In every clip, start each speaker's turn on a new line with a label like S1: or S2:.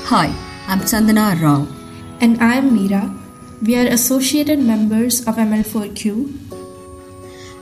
S1: Hi, I'm Chandana.
S2: And I'm Mira. We are associated members of ML4Q.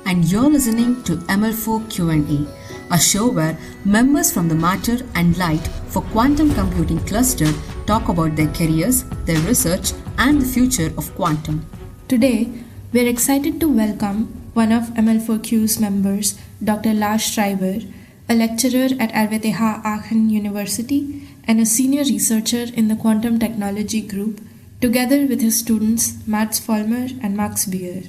S1: And you're listening to ML4 Q&A, a show where members from the Matter and Light for Quantum Computing Cluster talk about their careers, their research, and the future of quantum.
S2: Today, we're excited to welcome one of ML4Q's members, Dr. Lars Schreiber, a lecturer at RWTH Aachen University and a senior researcher in the quantum technology group, together with his students Mats Volmer and Max Beer.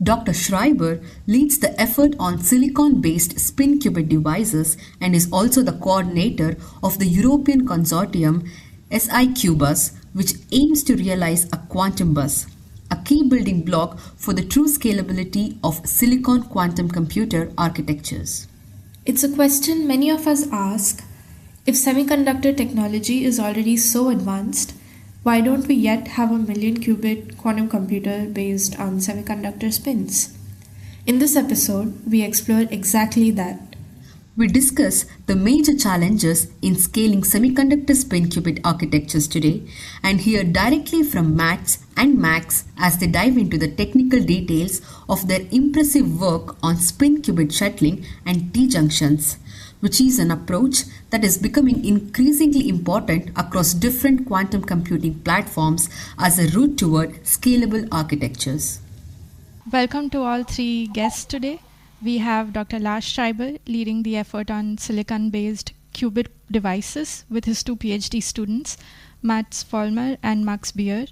S1: Dr. Schreiber leads the effort on silicon-based spin-qubit devices and is also the coordinator of the European consortium SIQ-Bus, which aims to realize a quantum bus, a key building block for the true scalability of silicon quantum computer architectures.
S2: It's a question many of us ask. If semiconductor technology is already so advanced, why don't we yet have a 1,000,000-qubit quantum computer based on semiconductor spins? In this episode, we explore exactly that.
S1: We discuss the major challenges in scaling semiconductor spin-qubit architectures today and hear directly from Mats and Max as they dive into the technical details of their impressive work on spin-qubit shuttling and T-junctions, which is an approach that is becoming increasingly important across different quantum computing platforms as a route toward scalable architectures.
S3: Welcome to all three guests today. We have Dr. Lars Schreiber leading the effort on silicon-based qubit devices with his two PhD students, Mats Volmer and Max Beer.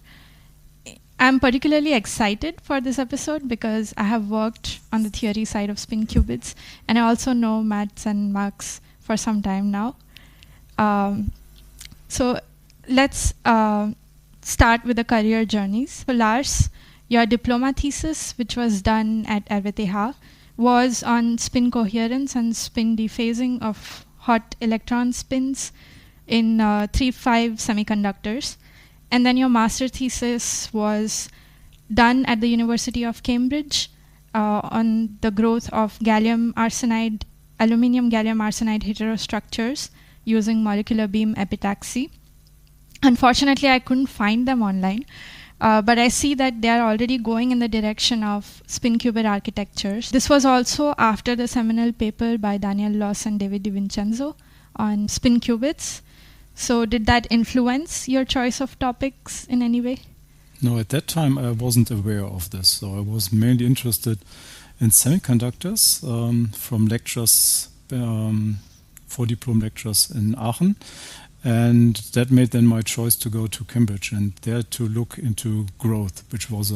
S3: I'm particularly excited for this episode because I have worked on the theory side of spin qubits, and I also know Mats and Max for some time now. So let's start with the career journeys. For Lars, your diploma thesis, which was done at RWTH, was on spin coherence and spin dephasing of hot electron spins in 3-5 semiconductors. And then your master thesis was done at the University of Cambridge on the growth of aluminium gallium arsenide heterostructures using molecular beam epitaxy. Unfortunately, I couldn't find them online. But I see that they are already going in the direction of spin-qubit architectures. This was also after the seminal paper by Daniel Loss and David DiVincenzo on spin-qubits. So did that influence your choice of topics in any way?
S4: No, at that time I wasn't aware of this. So I was mainly interested in semiconductors from lectures, 4 diploma lectures in Aachen. And that made then my choice to go to Cambridge and there to look into growth, which was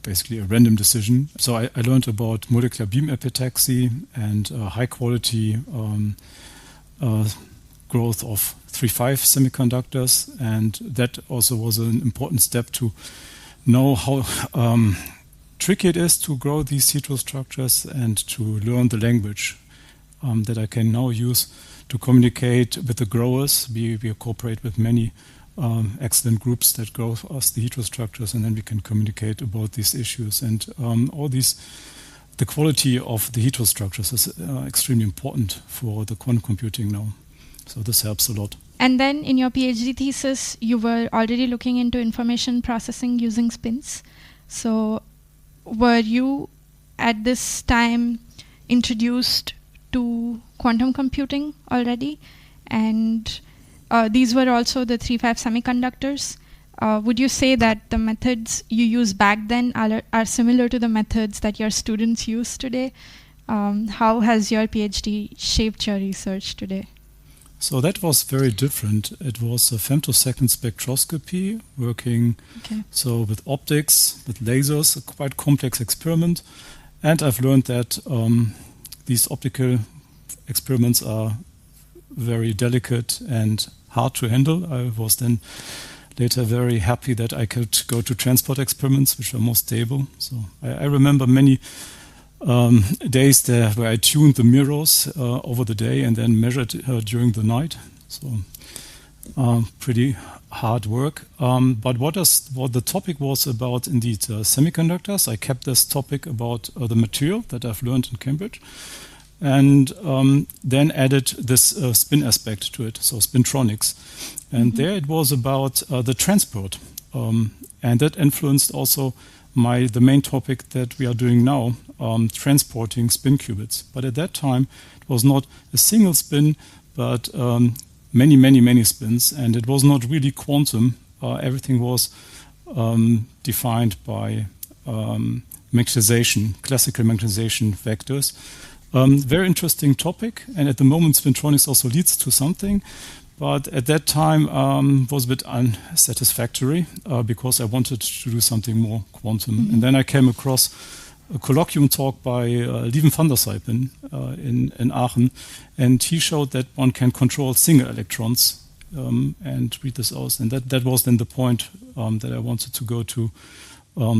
S4: basically a random decision. So I learned about molecular beam epitaxy and high quality growth of 3-5 semiconductors. And that also was an important step to know how tricky it is to grow these heterostructures and to learn the language that I can now use to communicate with the growers. We cooperate with many excellent groups that grow us the heterostructures, and then we can communicate about these issues. And the quality of the heterostructures is extremely important for the quantum computing now. So this helps a lot.
S3: And then in your PhD thesis, you were already looking into information processing using spins. So were you at this time introduced to quantum computing already, and these were also the 3-5 semiconductors? Would you say that the methods you used back then are similar to the methods that your students use today? How has your PhD shaped your research today?
S4: So that was very different. It was a femtosecond spectroscopy working so with optics, with lasers, a quite complex experiment. And I've learned that these optical experiments are very delicate and hard to handle. I was then later very happy that I could go to transport experiments, which are more stable. So I remember many days there where I tuned the mirrors over the day and then measured during the night. So pretty hard work. But what the topic was about, indeed, semiconductors. I kept this topic about the material that I've learned in Cambridge. and then added this spin aspect to it, so spintronics. And there it was about the transport, and that influenced also the main topic that we are doing now, transporting spin qubits. But at that time, it was not a single spin, but many, many, many spins, and it was not really quantum. Everything was defined by magnetization, classical magnetization vectors. Very interesting topic, and at the moment spintronics also leads to something, but at that time was a bit unsatisfactory because I wanted to do something more quantum. And then I came across a colloquium talk by Lieven van der Sijpen in Aachen, and he showed that one can control single electrons and read this out. And that was then the point that I wanted to go to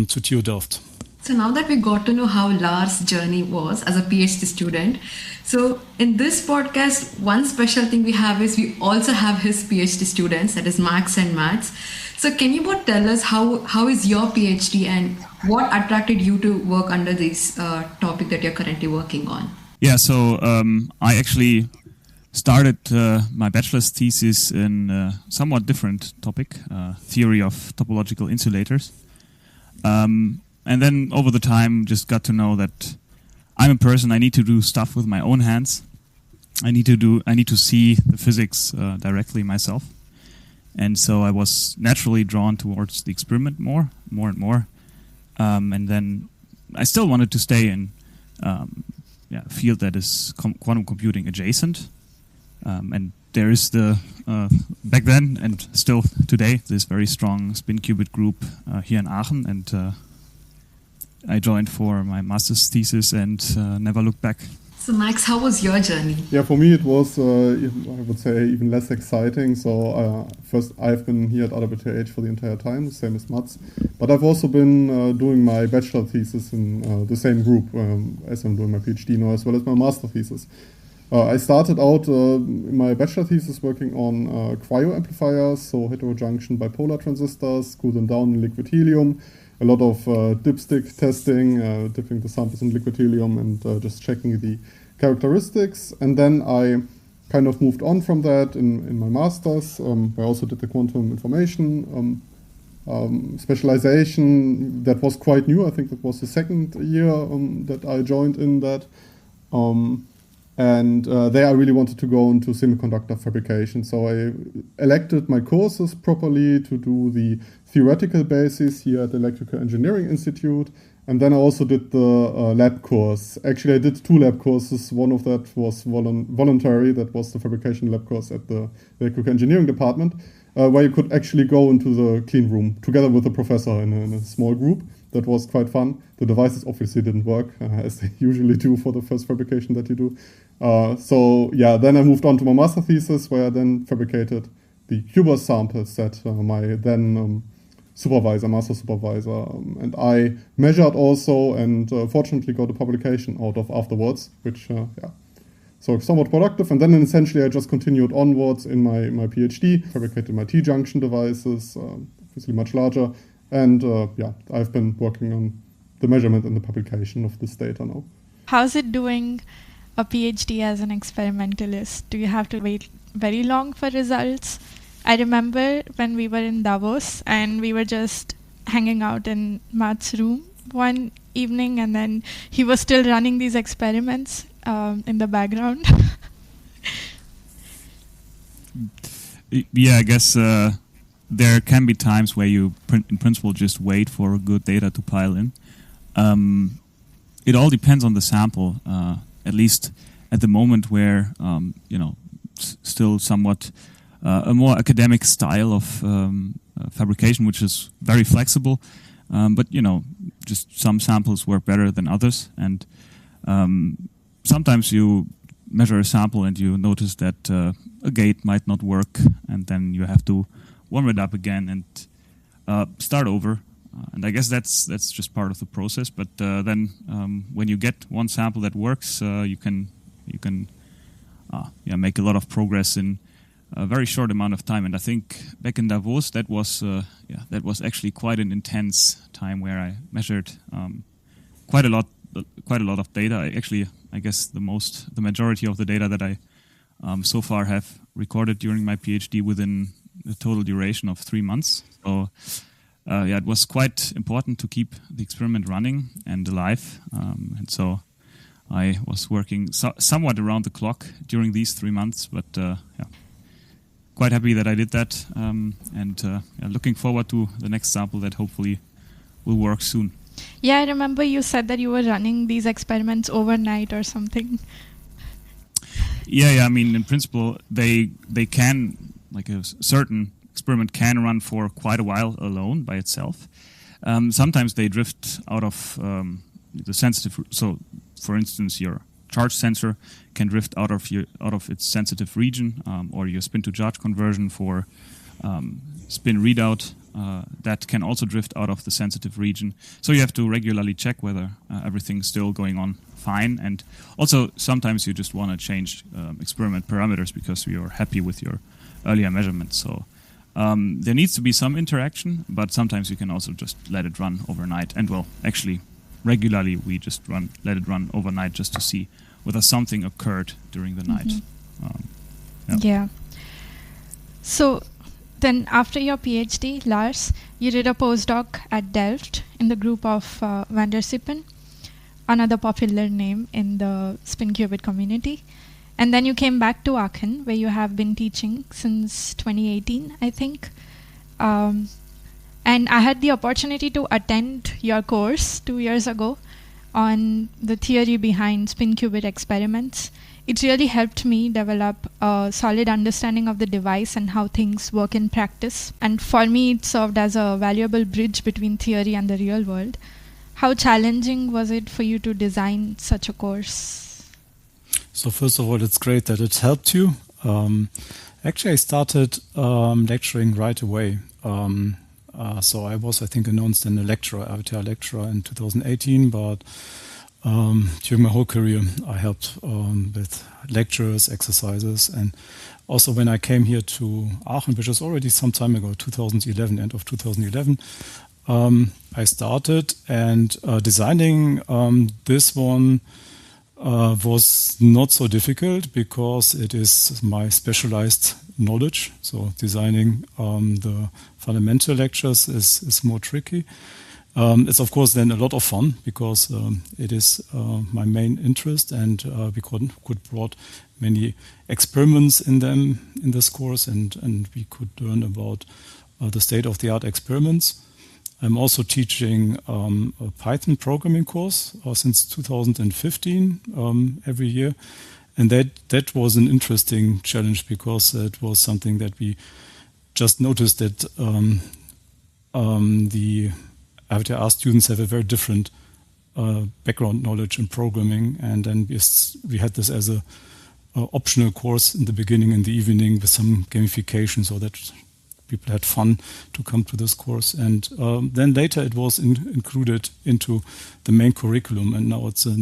S4: TU Delft.
S5: So now that we got to know how Lars' journey was as a PhD student, so in this podcast, one special thing we have is we also have his PhD students, that is Max and Mats. So can you both tell us how is your PhD and what attracted you to work under this topic that you're currently working on?
S6: Yeah, so I actually started my bachelor's thesis in a somewhat different topic, theory of topological insulators. And then over the time, just got to know that I'm a person. I need to do stuff with my own hands. I need to see the physics directly myself. And so I was naturally drawn towards the experiment more and more. And then I still wanted to stay in a field that is quantum computing adjacent. And there is back then and still today, this very strong spin-qubit group here in Aachen. And I joined for my master's thesis and never looked back.
S5: So Max, how was your journey?
S7: Yeah, for me it was, I would say, even less exciting. So first, I've been here at RWTH for the entire time, the same as Mats. But I've also been doing my bachelor thesis in the same group as I'm doing my PhD now, as well as my master thesis. I started out in my bachelor thesis working on cryo-amplifiers, so heterojunction bipolar transistors, cool them down in liquid helium. A lot of dipstick testing, dipping the samples in liquid helium and just checking the characteristics. And then I kind of moved on from that in my master's. I also did the quantum information specialization. That was quite new. I think that was the second year that I joined in that. And there I really wanted to go into semiconductor fabrication. So I elected my courses properly to do the theoretical basis here at the Electrical Engineering Institute. And then I also did the lab course. Actually, I did 2 lab courses. One of that was voluntary. That was the fabrication lab course at the Electrical Engineering department, where you could actually go into the clean room together with a professor in a small group. That was quite fun. The devices obviously didn't work, as they usually do for the first fabrication that you do. Then I moved on to my master thesis, where I then fabricated the qubit samples that my then master supervisor, and I measured also, and fortunately got a publication out of afterwards, which, so somewhat productive. And then essentially I just continued onwards in my PhD, fabricated my T-junction devices, obviously much larger, and I've been working on the measurement and the publication of this data now.
S3: How's it doing a PhD as an experimentalist? Do you have to wait very long for results? I remember when we were in Davos and we were just hanging out in Matt's room one evening, and then he was still running these experiments in the background.
S6: Yeah, I guess there can be times where you, in principle, just wait for good data to pile in. It all depends on the sample, at least at the moment where, still somewhat a more academic style of fabrication, which is very flexible. But, just some samples work better than others. And sometimes you measure a sample and you notice that a gate might not work, and then you have to warm it up again and start over. And I guess that's just part of the process. But then when you get one sample that works, you can make a lot of progress in a very short amount of time. And I think back in Davos, that was actually quite an intense time where I measured quite a lot of data. I actually I guess the majority of the data that I so far have recorded during my PhD within a total duration of 3 months. So it was quite important to keep the experiment running and alive. And so I was working somewhat around the clock during these 3 months, but quite happy that I did that, and looking forward to the next sample that hopefully will work soon.
S3: Yeah, I remember you said that you were running these experiments overnight or something.
S6: Yeah. I mean, in principle, they can, like a certain experiment can run for quite a while alone by itself. Sometimes they drift out of the sensitive. So, for instance, your charge sensor can drift out of its sensitive region, or your spin-to-charge conversion for spin readout that can also drift out of the sensitive region. So you have to regularly check whether everything's still going on fine. And also sometimes you just want to change experiment parameters because you're happy with your earlier measurements. So there needs to be some interaction, but sometimes you can also just let it run overnight. And well, actually, regularly we just let it run overnight just to see whether something occurred during the night.
S3: Yeah. So then after your PhD, Lars, you did a postdoc at Delft in the group of Van der Sippen, another popular name in the spin-qubit community. And then you came back to Aachen, where you have been teaching since 2018, I think. And I had the opportunity to attend your course 2 years ago on the theory behind spin-qubit experiments. It really helped me develop a solid understanding of the device and how things work in practice. And for me, it served as a valuable bridge between theory and the real world. How challenging was it for you to design such a course?
S4: So first of all, it's great that it helped you. Actually, I started lecturing right away. So I was, I think, announced in a RWTH lecturer in 2018, but during my whole career, I helped with lectures, exercises, and also when I came here to Aachen, which was already some time ago, 2011, end of 2011, I started, and designing this one was not so difficult because it is my specialized knowledge. So designing the fundamental lectures is more tricky. It's of course then a lot of fun because it is my main interest, and we could brought many experiments in this course, and we could learn about the state-of-the-art experiments. I'm also teaching a Python programming course since 2015 every year. And that was an interesting challenge because it was something that we just noticed that the RWTH students have a very different background knowledge in programming. And then we had this as a optional course in the beginning, in the evening, with some gamification so that people had fun to come to this course. And then later it was included into the main curriculum, and now it's a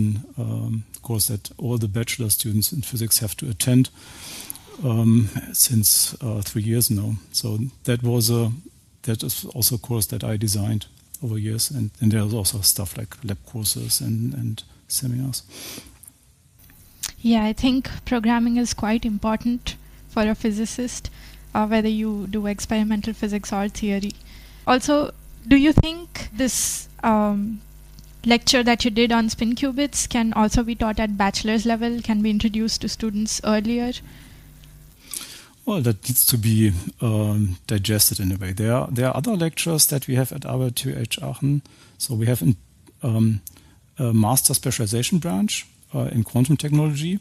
S4: course that all the bachelor students in physics have to attend since 3 years now. So that is also a course that I designed over years, and there's also stuff like lab courses and seminars.
S3: Yeah, I think programming is quite important for a physicist, whether you do experimental physics or theory. Also, do you think this lecture that you did on spin qubits can also be taught at bachelor's level, can be introduced to students earlier?
S4: Well, that needs to be digested in a way. There are other lectures that we have at RWTH Aachen. So we have a master specialization branch in quantum technology.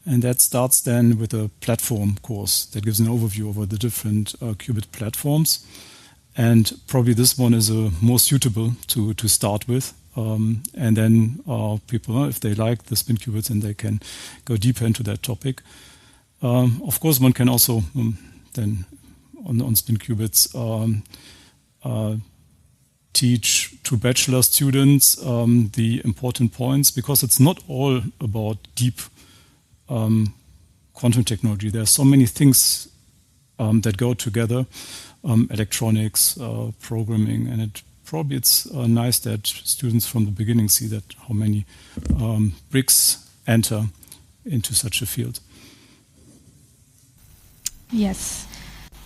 S4: And that starts then with a platform course that gives an overview over the different qubit platforms. And probably this one is more suitable to start with. And then people, if they like the spin qubits, and they can go deeper into that topic. Of course, one can also then on spin qubits teach to bachelor students the important points, because it's not all about deep quantum technology. There are so many things that go together, electronics, programming, and it's nice that students from the beginning see that how many bricks enter into such a field.
S3: Yes.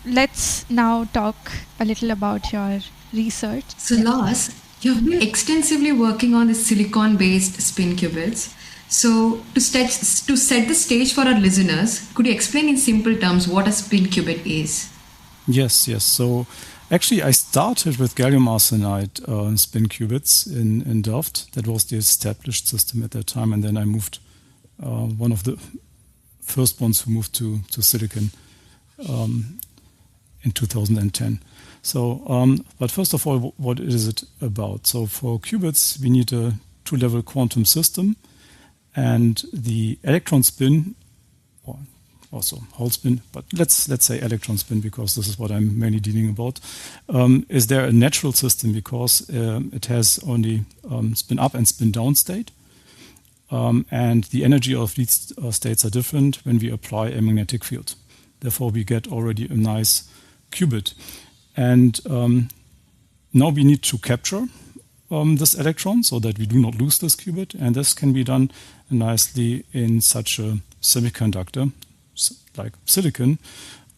S3: Let's now talk a little about your research.
S5: So Lars, you've been extensively working on the silicon-based spin qubits. So to set the stage for our listeners, could you explain in simple terms what a spin qubit is?
S4: Yes. So actually I started with gallium arsenide spin qubits in Delft. That was the established system at that time. And then I moved, one of the first ones who moved to silicon in 2010. So, but first of all, what is it about? So for qubits, we need a two-level quantum system, and the electron spin, or also Hall spin, but let's say electron spin because this is what I'm mainly dealing about. Is there a natural system because it has only spin up and spin down state, and the energy of these states are different when we apply a magnetic field. Therefore, we get already a nice qubit. And now we need to capture this electron so that we do not lose this qubit. And this can be done nicely in such a semiconductor, like silicon,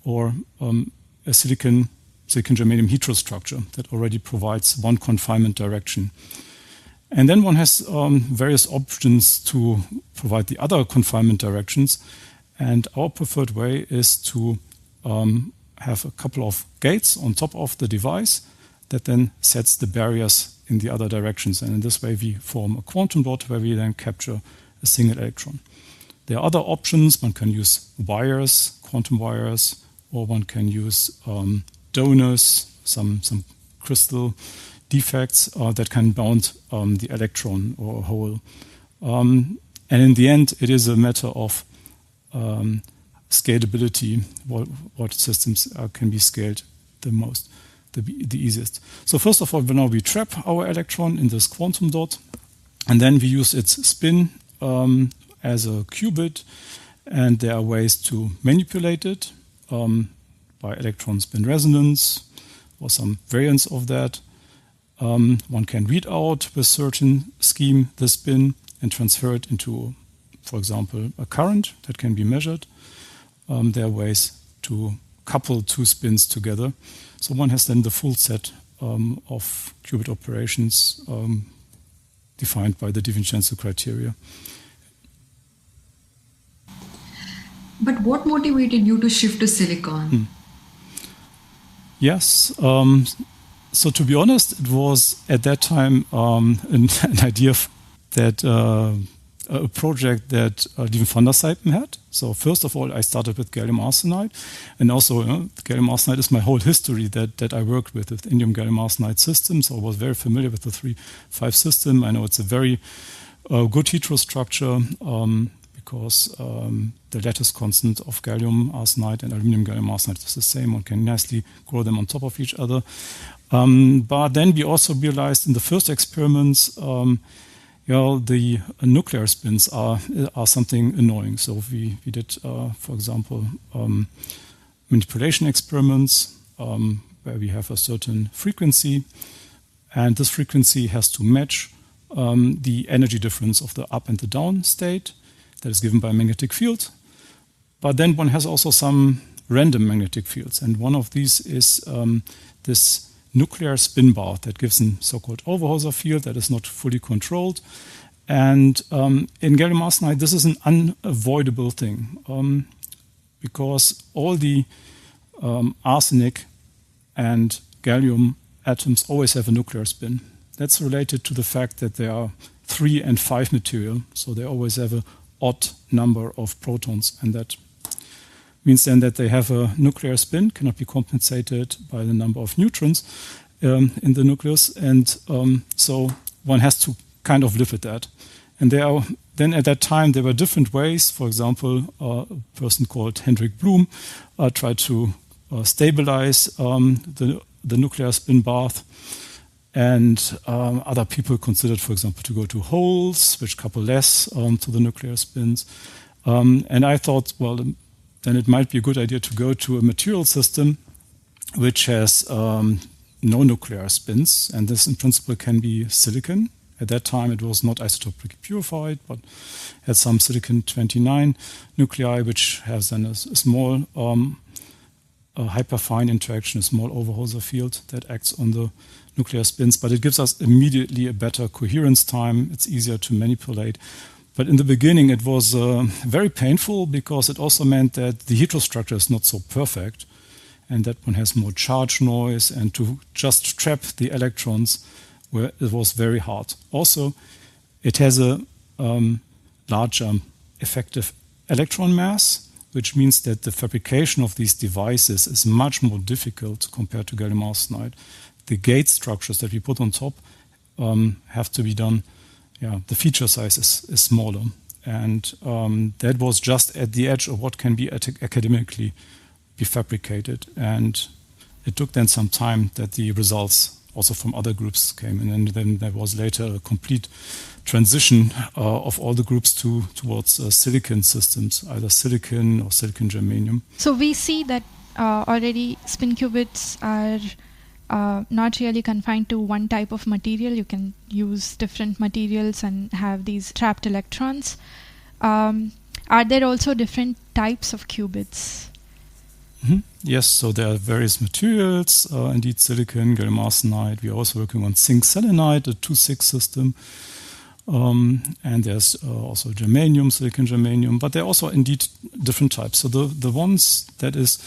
S4: or a silicon germanium heterostructure that already provides one confinement direction. And then one has various options to provide the other confinement directions. And our preferred way is to have a couple of gates on top of the device that then sets the barriers in the other directions. And in this way, we form a quantum dot where we then capture a single electron. There are other options. One can use wires, quantum wires, or one can use donors, some crystal defects that can bound the electron or a hole. And in the end, it is a matter of scalability, what systems can be scaled the most, the easiest. So first of all, now we trap our electron in this quantum dot, and then we use its spin as a qubit, and there are ways to manipulate it by electron spin resonance or some variants of that. One can read out with certain scheme the spin and transfer it into, for example, a current that can be measured. There are ways to couple two spins together. So one has then the full set of qubit operations defined by the DiVincenzo criteria.
S5: But what motivated you to shift to silicon?
S4: Yes. So to be honest, it was at that time an idea that a project that Lieven van der Sijpen had. So first of all, I started with gallium arsenide, and also gallium arsenide is my whole history that I worked with indium gallium arsenide systems. So I was very familiar with the 3-5 system. I know it's a very good heterostructure because the lattice constant of gallium arsenide and aluminum gallium arsenide is the same. One can nicely grow them on top of each other. But then we also realized in the first experiments the nuclear spins are something annoying. So we did, for example, manipulation experiments where we have a certain frequency, and this frequency has to match the energy difference of the up and the down state that is given by a magnetic field. But then one has also some random magnetic fields, and one of these is this nuclear spin bar that gives a so-called Overhauser field that is not fully controlled. And in gallium arsenide, this is an unavoidable thing because all the arsenic and gallium atoms always have a nuclear spin. That's related to the fact that they are 3 and 5 material, so they always have an odd number of protons, and that means then that they have a nuclear spin, cannot be compensated by the number of neutrons in the nucleus, and so one has to kind of live with that. And then at that time there were different ways. For example, a person called Hendrik Bloom tried to stabilize the nuclear spin bath, and other people considered, for example, to go to holes which couple less to the nuclear spins. And I thought, well, then it might be a good idea to go to a material system which has no nuclear spins, and this in principle can be silicon. At that time, it was not isotopically purified, but had some silicon-29 nuclei, which has then a small hyperfine interaction, a small Overhauser field that acts on the nuclear spins. But it gives us immediately a better coherence time. It's easier to manipulate. But in the beginning, it was very painful because it also meant that the heterostructure is not so perfect and that one has more charge noise, and to just trap the electrons, where it was very hard. Also, it has a larger effective electron mass, which means that the fabrication of these devices is much more difficult compared to gallium arsenide. The gate structures that we put on top have to be done. The feature size is smaller, and that was just at the edge of what can be academically be fabricated. And it took then some time that the results also from other groups came in, and then there was later a complete transition of all the groups towards silicon systems, either silicon or silicon germanium.
S3: So we see that already spin qubits are not really confined to one type of material. You can use different materials and have these trapped electrons. Are there also different types of qubits?
S4: Mm-hmm. Yes, so there are various materials, indeed silicon, gallium arsenide. We are also working on zinc selenide, a 2-6 system. And there's also germanium, silicon germanium, but there are also indeed different types. So the ones that is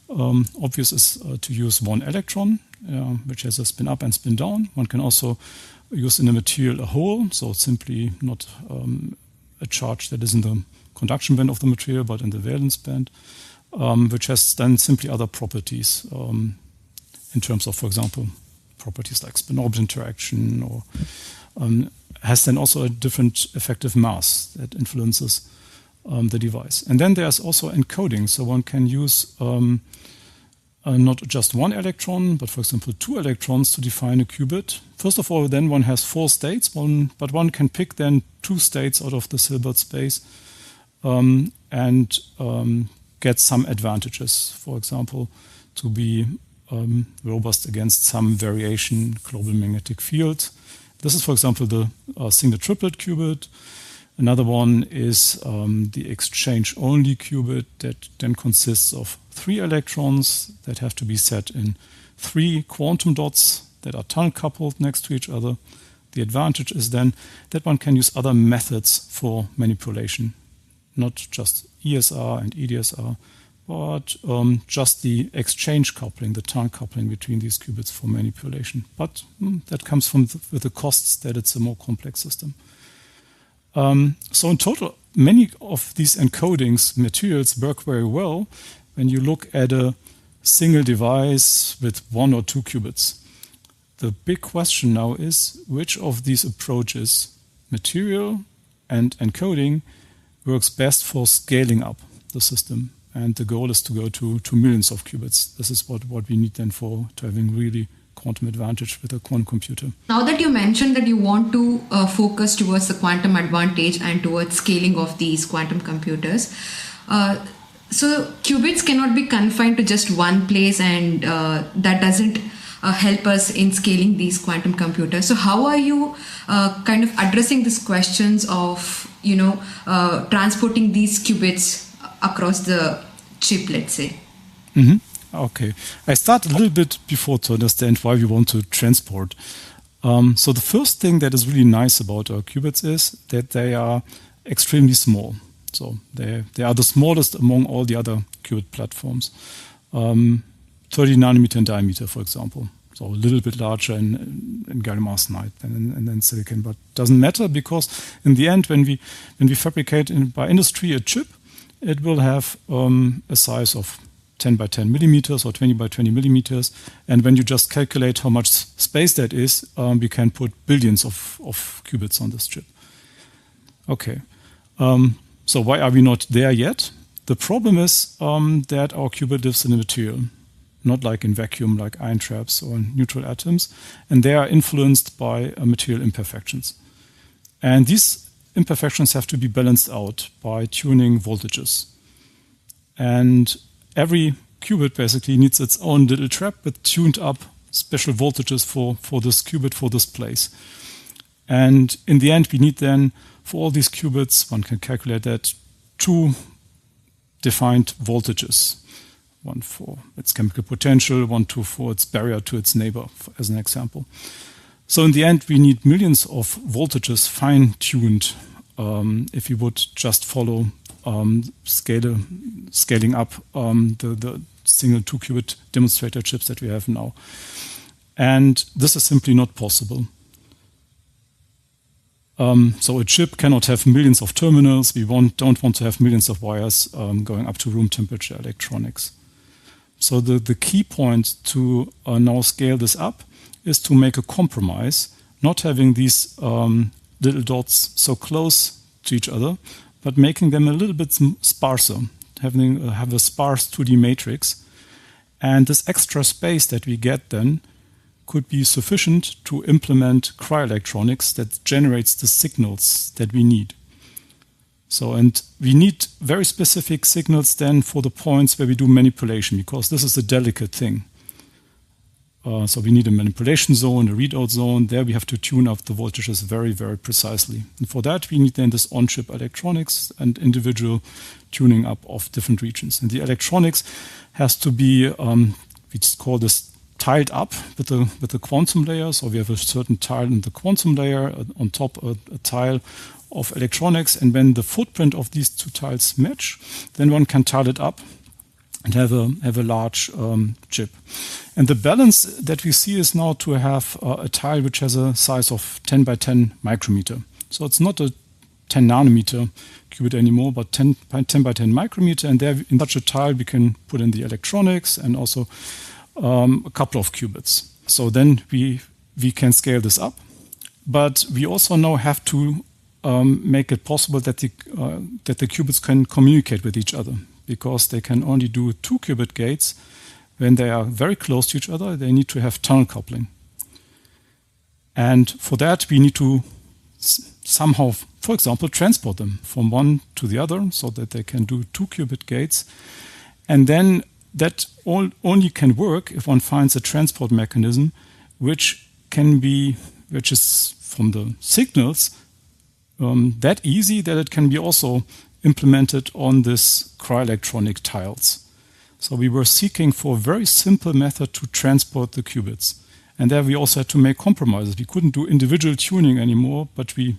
S4: obvious is to use one electron, which has a spin up and spin down. One can also use in a material a hole, so it's simply not a charge that is in the conduction band of the material, but in the valence band. Which has then simply other properties in terms of, for example, properties like spin-orbit interaction, or has then also a different effective mass that influences the device. And then there's also encoding, so one can use not just one electron, but for example 2 electrons to define a qubit. First of all, then one has 4 states, but one can pick then 2 states out of the Hilbert space and get some advantages, for example, to be robust against some variation global magnetic field. This is, for example, the single triplet qubit. Another one is the exchange-only qubit that then consists of 3 electrons that have to be set in 3 quantum dots that are tunnel coupled next to each other. The advantage is then that one can use other methods for manipulation, not just ESR and EDSR, but just the exchange coupling, the tunnel coupling between these qubits for manipulation. But that comes with the costs that it's a more complex system. So in total, many of these encodings materials work very well when you look at a single device with 1 or 2 qubits. The big question now is which of these approaches, material and encoding, works best for scaling up the system. And the goal is to go to millions of qubits. This is what we need then to having really quantum advantage with a quantum computer.
S5: Now that you mentioned that you want to focus towards the quantum advantage and towards scaling of these quantum computers, so qubits cannot be confined to just one place, and that doesn't help us in scaling these quantum computers. So how are you kind of addressing these questions of transporting these qubits across the chip, let's say?
S4: Mm-hmm. Okay. I start a little bit before to understand why we want to transport. So the first thing that is really nice about our qubits is that they are extremely small. So they are the smallest among all the other qubit platforms. 30 nanometer in diameter, for example. So a little bit larger in gallium arsenide and then silicon, but doesn't matter because in the end, when we fabricate by industry a chip, it will have a size of 10 by 10 millimeters or 20 by 20 millimeters. And when you just calculate how much space that is, we can put billions of qubits on this chip. Okay. So why are we not there yet? The problem is that our qubit lives in a material, not like in vacuum, like ion traps or neutral atoms, and they are influenced by material imperfections. And these imperfections have to be balanced out by tuning voltages. And every qubit basically needs its own little trap with tuned up special voltages for this qubit, for this place. And in the end, we need then, for all these qubits, one can calculate that, 2 defined voltages. One for its chemical potential, one for its barrier to its neighbor, as an example. So in the end, we need millions of voltages fine-tuned if we would just follow scaling up the single 2-qubit demonstrator chips that we have now. And this is simply not possible. So a chip cannot have millions of terminals. We don't want to have millions of wires going up to room temperature electronics. So the key point to now scale this up is to make a compromise, not having these little dots so close to each other, but making them a little bit sparser, have a sparse 2D matrix. And this extra space that we get then could be sufficient to implement cryo-electronics that generates the signals that we need. So, and we need very specific signals then for the points where we do manipulation, because this is a delicate thing. So we need a manipulation zone, a readout zone. There we have to tune up the voltages very, very precisely. And for that, we need then this on-chip electronics and individual tuning up of different regions. And the electronics has to be, we just call this tiled up with the quantum layer. So we have a certain tile in the quantum layer, on top a tile of electronics. And when the footprint of these 2 tiles match, then one can tile it up and have a large chip. And the balance that we see is now to have a tile which has a size of 10 by 10 micrometer. So it's not a 10 nanometer qubit anymore, but 10 by 10 micrometer. And there, in such a tile, we can put in the electronics and also a couple of qubits. So then we can scale this up. But we also now have to make it possible that the qubits can communicate with each other, because they can only do 2-qubit gates. When they are very close to each other, they need to have tunnel coupling. And for that, we need to somehow, for example, transport them from one to the other so that they can do 2-qubit gates. And then that only can work if one finds a transport mechanism which is from the signals that easy that it can be also implemented on this cryo-electronic tiles. So we were seeking for a very simple method to transport the qubits. And there we also had to make compromises. We couldn't do individual tuning anymore, but we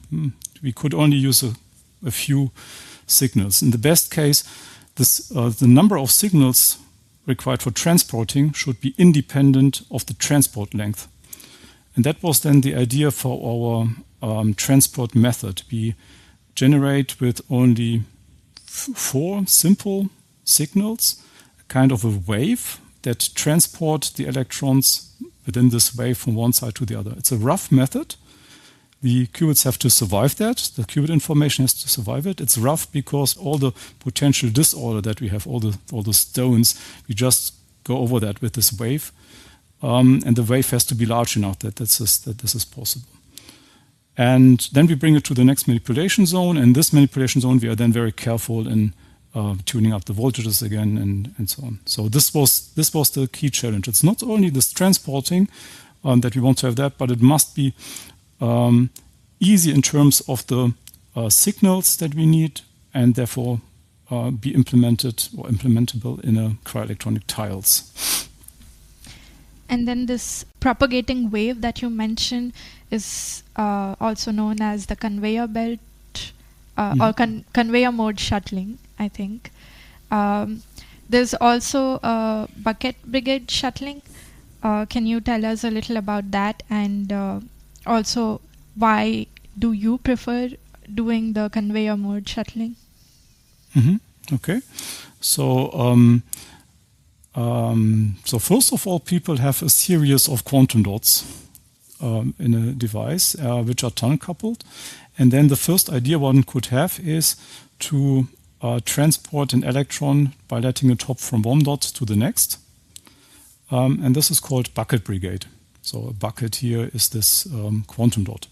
S4: could only use a few signals. In the best case, the number of signals required for transporting should be independent of the transport length. And that was then the idea for our transport method. We generate with only 4 simple signals, kind of a wave that transport the electrons within this wave from one side to the other. It's a rough method. The qubits have to survive that. The qubit information has to survive it. It's rough because all the potential disorder that we have, all the stones, we just go over that with this wave. And the wave has to be large enough that this is possible. And then we bring it to the next manipulation zone. And this manipulation zone, we are then very careful in tuning up the voltages again and so on. So this was the key challenge. It's not only this transporting that we want to have that, but it must be easy in terms of the signals that we need, and therefore be implemented or implementable in a cryo-electronic tiles.
S3: And then this propagating wave that you mentioned is also known as the conveyor belt or conveyor mode shuttling, I think. There's also bucket brigade shuttling. Can you tell us a little about that, and also why do you prefer doing the conveyor mode shuttling?
S4: Okay. So first of all, people have a series of quantum dots in a device which are tunnel coupled. And then the first idea one could have is to transport an electron by letting it hop from one dot to the next. And this is called bucket brigade. So a bucket here is this quantum dot.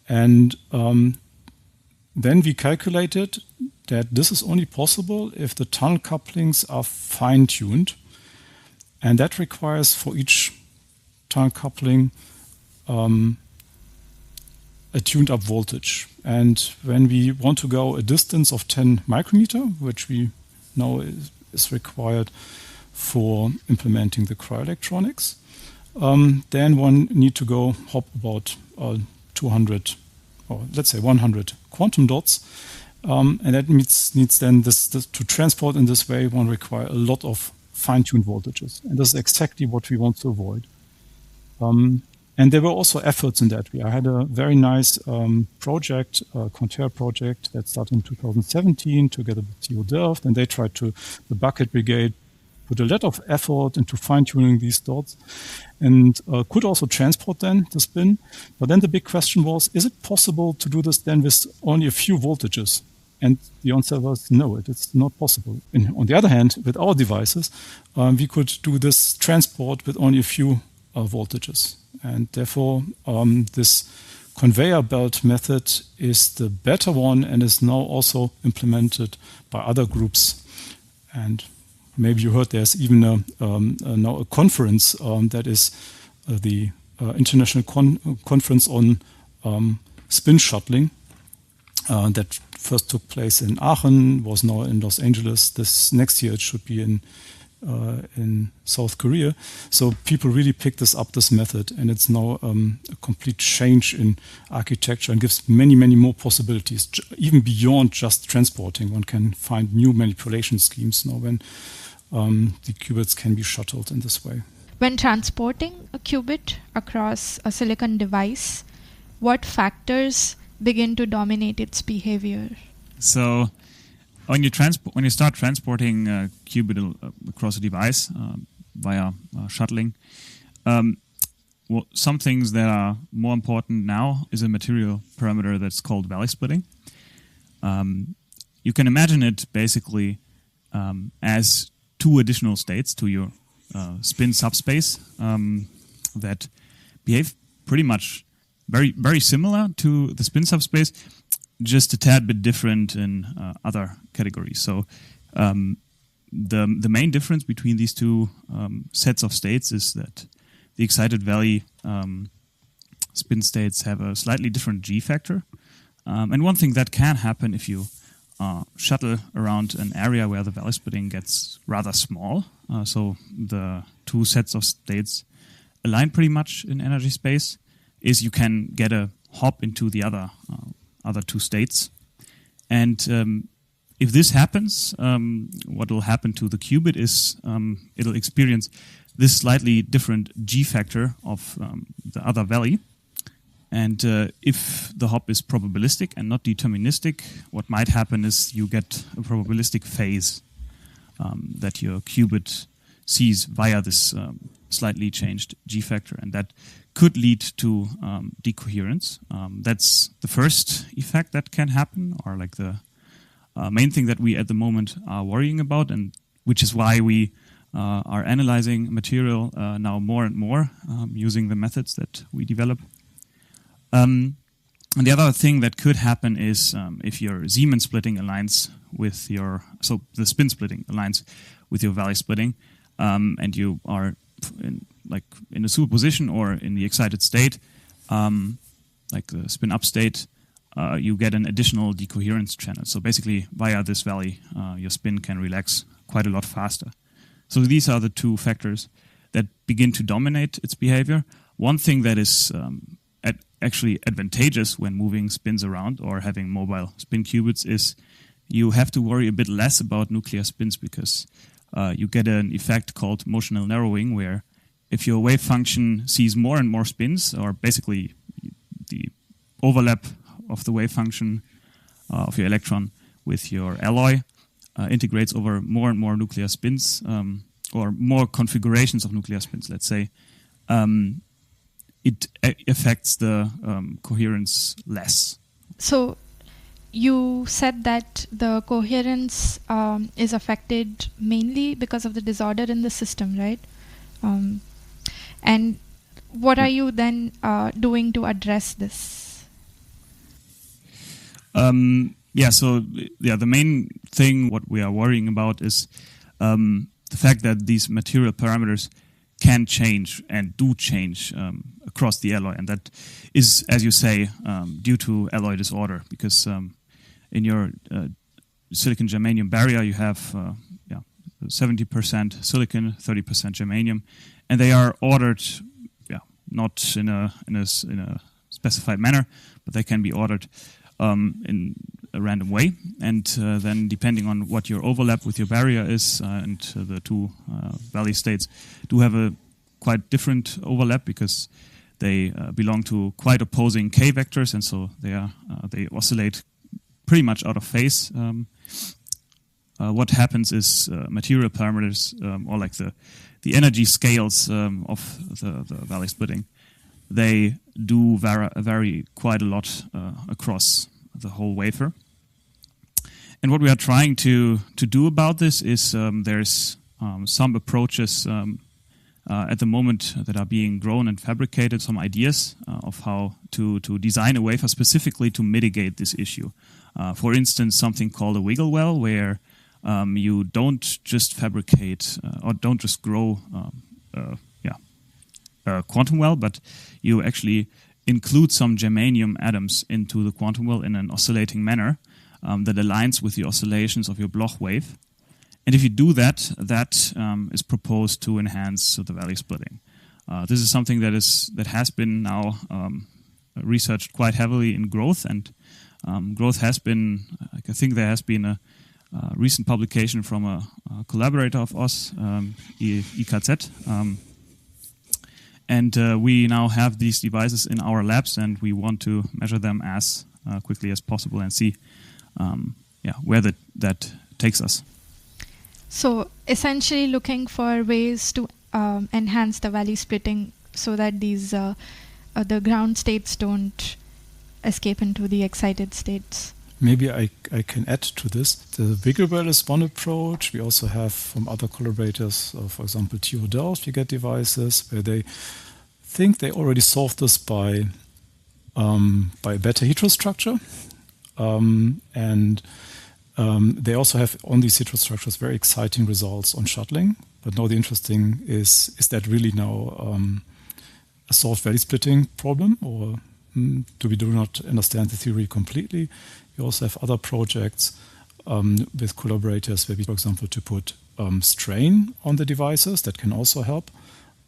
S4: And then we calculated that this is only possible if the tunnel couplings are fine-tuned. And that requires for each tunnel coupling a tuned up voltage. And when we want to go a distance of 10 micrometer, which we know is required for implementing the cryoelectronics, then one need to go hop about 200, or let's say 100 quantum dots. And that needs then this to transport in this way, one require a lot of fine-tuned voltages. And this is exactly what we want to avoid. And there were also efforts in that. I had a very nice project, Conter project, that started in 2017 together with TU Delft, and they tried to, the Bucket Brigade, put a lot of effort into fine-tuning these dots and could also transport then the spin. But then the big question was, is it possible to do this then with only a few voltages? And the answer was no, it's not possible. And on the other hand, with our devices, we could do this transport with only a few voltages. And therefore, this conveyor belt method is the better one and is now also implemented by other groups. And maybe you heard there's even now a conference that is the International Conference on Spin Shuttling that first took place in Aachen, was now in Los Angeles. This next year it should be in South Korea. So people really picked this method, and it's now a complete change in architecture and gives many, many more possibilities, even beyond just transporting. One can find new manipulation schemes now when the qubits can be shuttled in this way.
S3: When transporting a qubit across a silicon device, what factors begin to dominate its behavior? So
S6: when you start transporting a qubit across a device via shuttling, some things that are more important now is a material parameter that's called valley splitting. You can imagine it basically as two additional states to your spin subspace that behave pretty much very, very similar to the spin subspace, just a tad bit different in other categories. So the main difference between these two sets of states is that the excited valley spin states have a slightly different G factor. And one thing that can happen if you shuttle around an area where the valley splitting gets rather small, so the two sets of states align pretty much in energy space, is you can get a hop into the other two states. And if this happens, what will happen to the qubit is it'll experience this slightly different G factor of the other valley. And if the hop is probabilistic and not deterministic, what might happen is you get a probabilistic phase that your qubit sees via this slightly changed G factor. And that could lead to decoherence. That's the first effect that can happen, or like the main thing that we at the moment are worrying about, and which is why we are analyzing material now more and more using the methods that we develop. And the other thing that could happen is if your Zeeman splitting aligns with so the spin splitting aligns with your valley splitting, and you are in a superposition or in the excited state, like the spin up state, you get an additional decoherence channel. So basically, via this valley, your spin can relax quite a lot faster. So these are the two factors that begin to dominate its behavior. One thing that is actually advantageous when moving spins around or having mobile spin qubits is you have to worry a bit less about nuclear spins, because you get an effect called motional narrowing, where if your wave function sees more and more spins, or basically the overlap of the wave function of your electron with your alloy integrates over more and more nuclear spins, or more configurations of nuclear spins, let's say, it affects the coherence less. So you said that the coherence is affected mainly because of the disorder in the system, right? And what are you then doing to address this? The main thing what we are worrying about is the fact that these material parameters can change and do change across the alloy, and that is, as you say, due to alloy disorder, because in your silicon germanium barrier you have 70% silicon, 30% germanium, and they are ordered not in a specified manner, but they can be ordered in a random way, and then depending on what your overlap with your barrier is, and the two valley states do have a quite different overlap because they belong to quite opposing k vectors, and so they oscillate pretty much out of phase. What happens is material parameters, or like the energy scales of the valley splitting, they do vary quite a lot across the whole wafer. And what we are trying to do about this is there's some approaches at the moment that are being grown and fabricated, some ideas of how to design a wafer specifically to mitigate this issue. For instance, something called a wiggle well, where you don't just fabricate or don't just grow a quantum well, but you actually include some germanium atoms into the quantum well in an oscillating manner that aligns with the oscillations of your Bloch wave. And if you do that, that is proposed to enhance the valley splitting. This is something that has been now researched quite heavily in growth, and growth has been, I think there has been a recent publication from a collaborator of us, IKZ, and we now have these devices in our labs, and we want to measure them as quickly as possible and see where that takes us.
S3: So essentially looking for ways to enhance the valley splitting so that these the ground states don't escape into the excited states.
S4: Maybe I can add to this. The wiggle well is one approach. We also have from other collaborators, for example, TU Delft, we get devices where they think they already solved this by better heterostructure. They also have on these heterostructures very exciting results on shuttling. But now the interesting is that really now a solved valley splitting problem, or do we not understand the theory completely? We also have other projects with collaborators where we, for example, to put strain on the devices that can also help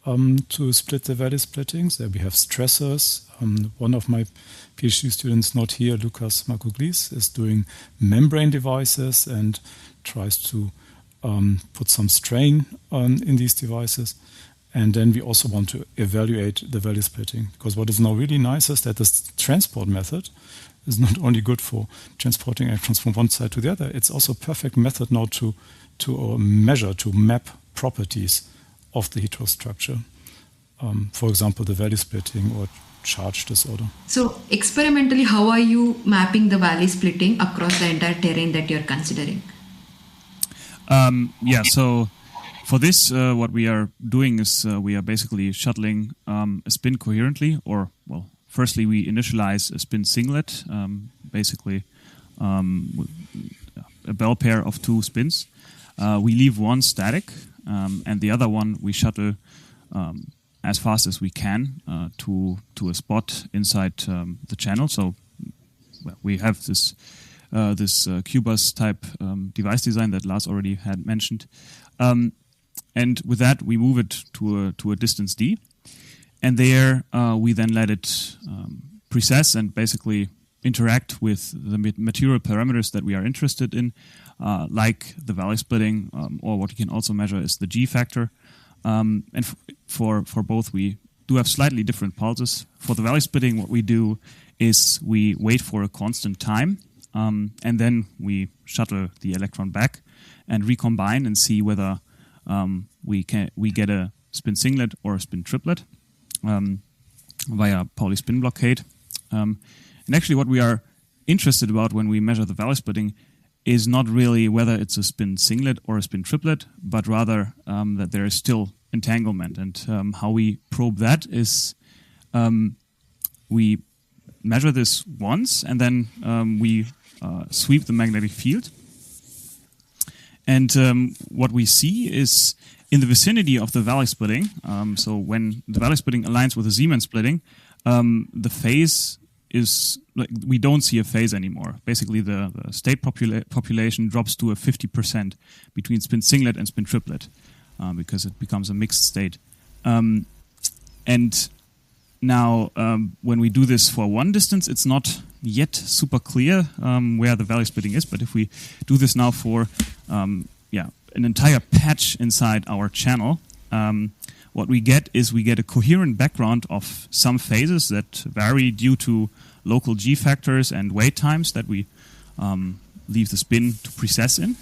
S4: to split the valley splittings. There we have stressors. One of my PhD students, not here, Lucas Makuglis, is doing membrane devices and tries to put some strain in these devices. And then we also want to evaluate the valley splitting, because what is now really nice is that this transport method is not only good for transporting electrons from one side to the other, it's also a perfect method now to measure, to map properties of the heterostructure. For example, the valley splitting or charge disorder.
S5: So experimentally, how are you mapping the valley splitting across the entire terrain that you're considering?
S6: So for this, what we are doing is we are basically shuttling a spin coherently, or, well, firstly we initialize a spin singlet, basically a bell pair of two spins. We leave one static, and the other one we shuttle as fast as we can to a spot inside the channel. So we have this QBus type device design that Lars already had mentioned. And with that, we move it to a distance d. And there we then let it precess and basically interact with the material parameters that we are interested in, like the valley splitting, or what you can also measure is the G factor. And for both, we do have slightly different pulses. For the valley splitting, what we do is we wait for a constant time, and then we shuttle the electron back and recombine and see whether we get a spin singlet or a spin triplet via Pauli spin blockade. And actually, what we are interested about when we measure the valley splitting is not really whether it's a spin singlet or a spin triplet, but rather that there is still entanglement. And how we probe that is we measure this once, and then we sweep the magnetic field. And what we see is in the vicinity of the Valley splitting, so when the Valley splitting aligns with the Zeeman splitting, the phase is, like, we don't see a phase anymore. Basically, the state population drops to a 50% between spin singlet and spin triplet, because it becomes a mixed state. And now, when we do this for one distance, it's not yet super clear where the Valley splitting is. But if we do this now for an entire patch inside our channel, what we get is we get a coherent background of some phases that vary due to local G factors and wait times that we leave the spin to precess in.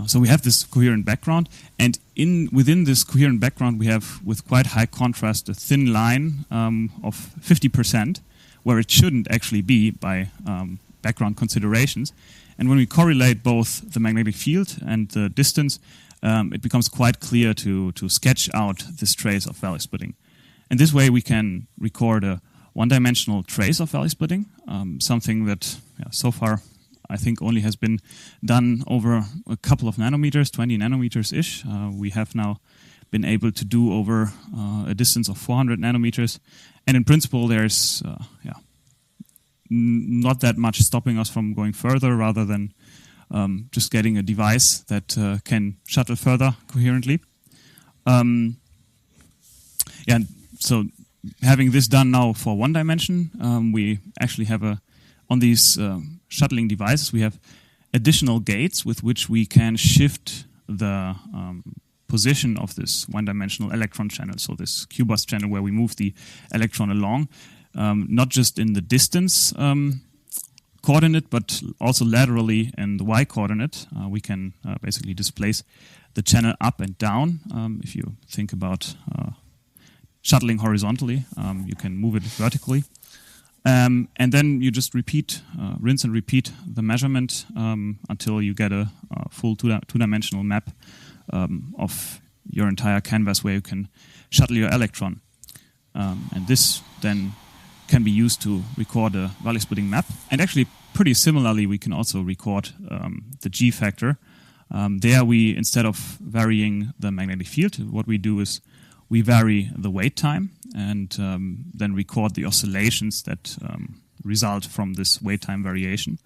S6: So we have this coherent background, and within this coherent background we have, with quite high contrast, a thin line of 50%, where it shouldn't actually be by background considerations. And when we correlate both the magnetic field and the distance, it becomes quite clear to sketch out this trace of Valley splitting. And this way we can record a one-dimensional trace of Valley splitting, something that so far I think only has been done over a couple of nanometers, 20 nanometers-ish. We have now been able to do over a distance of 400 nanometers. And in principle, there's not that much stopping us from going further, rather than just getting a device that can shuttle further coherently. So having this done now for one dimension, we actually have on these shuttling devices, we have additional gates with which we can shift the position of this one-dimensional electron channel, so this Q-bus channel where we move the electron along, not just in the distance coordinate, but also laterally in the y-coordinate. We can basically displace the channel up and down. If you think about shuttling horizontally, you can move it vertically. And then you just rinse and repeat the measurement until you get a full two-dimensional map of your entire canvas where you can shuttle your electron. And this then can be used to record a Valley splitting map. And actually, pretty similarly, we can also record the G factor. There we, instead of varying the magnetic field, what we do is we vary the wait time and then record the oscillations that result from this wait time variation.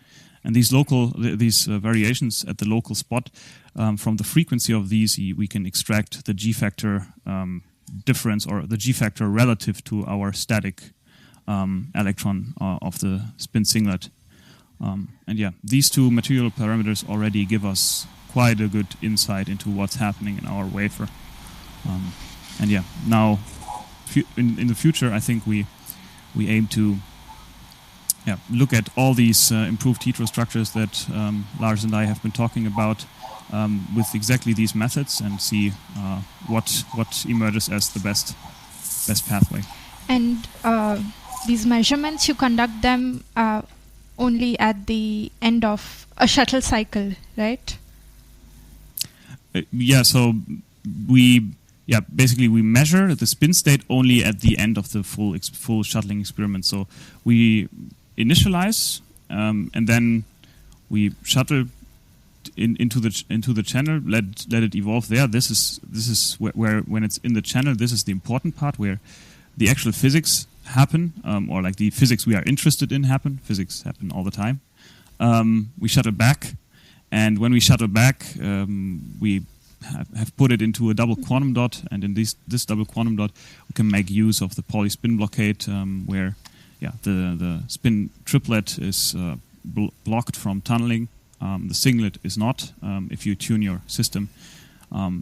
S6: And these variations at the local spot, from the frequency of these, we can extract the G factor difference, or the G factor relative to our static electron of the spin singlet. These two material parameters already give us quite a good insight into what's happening in our wafer. Now in the future, I think we aim to look at all these improved heterostructures that Lars and I have been talking about with exactly these methods, and see what emerges as the best pathway.
S3: And these measurements, you conduct them only at the end of a shuttle cycle, right?
S6: So basically we measure the spin state only at the end of the full shuttling experiment. So we initialize and then we shuttle into the channel, let it evolve there. This is where when it's in the channel, this is the important part where the actual physics happen, or like the physics we are interested in happen. Physics happen all the time. We shuttle back, and when we shuttle back, we have put it into a double quantum dot, and in this double quantum dot, we can make use of the Pauli spin blockade, where the spin triplet is blocked from tunneling. The singlet is not. If you tune your system,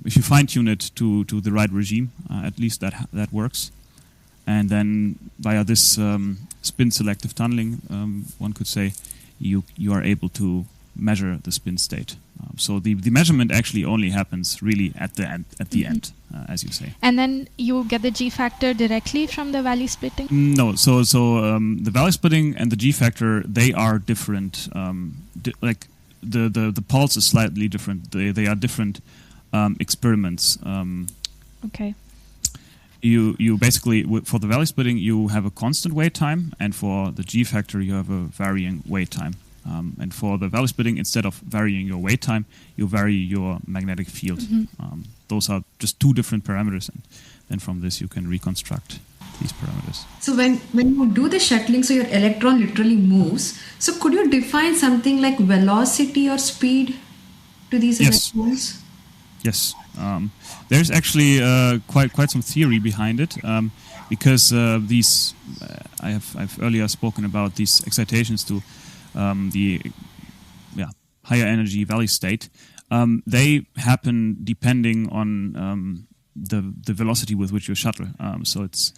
S6: if you fine tune it to the right regime, at least that works. And then via this spin selective tunneling, one could say you are able to measure the spin state. So the measurement actually only happens really at the end, as you say.
S3: And then you get the G factor directly from the Valley splitting?
S6: No, so the Valley splitting and the G factor, they are different. The pulse is slightly different. They are different experiments.
S3: Okay.
S6: You basically, for the Valley splitting, you have a constant wait time, and for the G factor, you have a varying wait time. And for the value splitting, instead of varying your wait time, you vary your magnetic field. Those are just two different parameters, and then from this you can reconstruct these parameters.
S5: So when you do the shuttling, so your electron literally moves. So could you define something like velocity or speed to these electrons?
S6: Yes. There's actually quite some theory behind it, because these I've earlier spoken about these excitations to the higher energy Valley state. They happen depending on the velocity with which you shuttle. So it's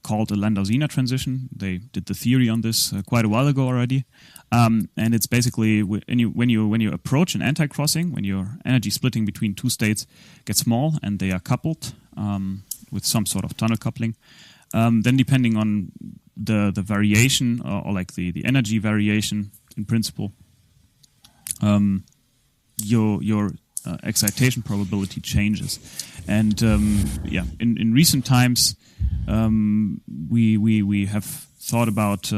S6: called a Landau-Zener transition. They did the theory on this quite a while ago already, and it's basically when you approach an anti-crossing, when your energy splitting between two states gets small and they are coupled with some sort of tunnel coupling, then depending on the variation or like the energy variation in principle, your excitation probability changes. And in recent times, we have thought about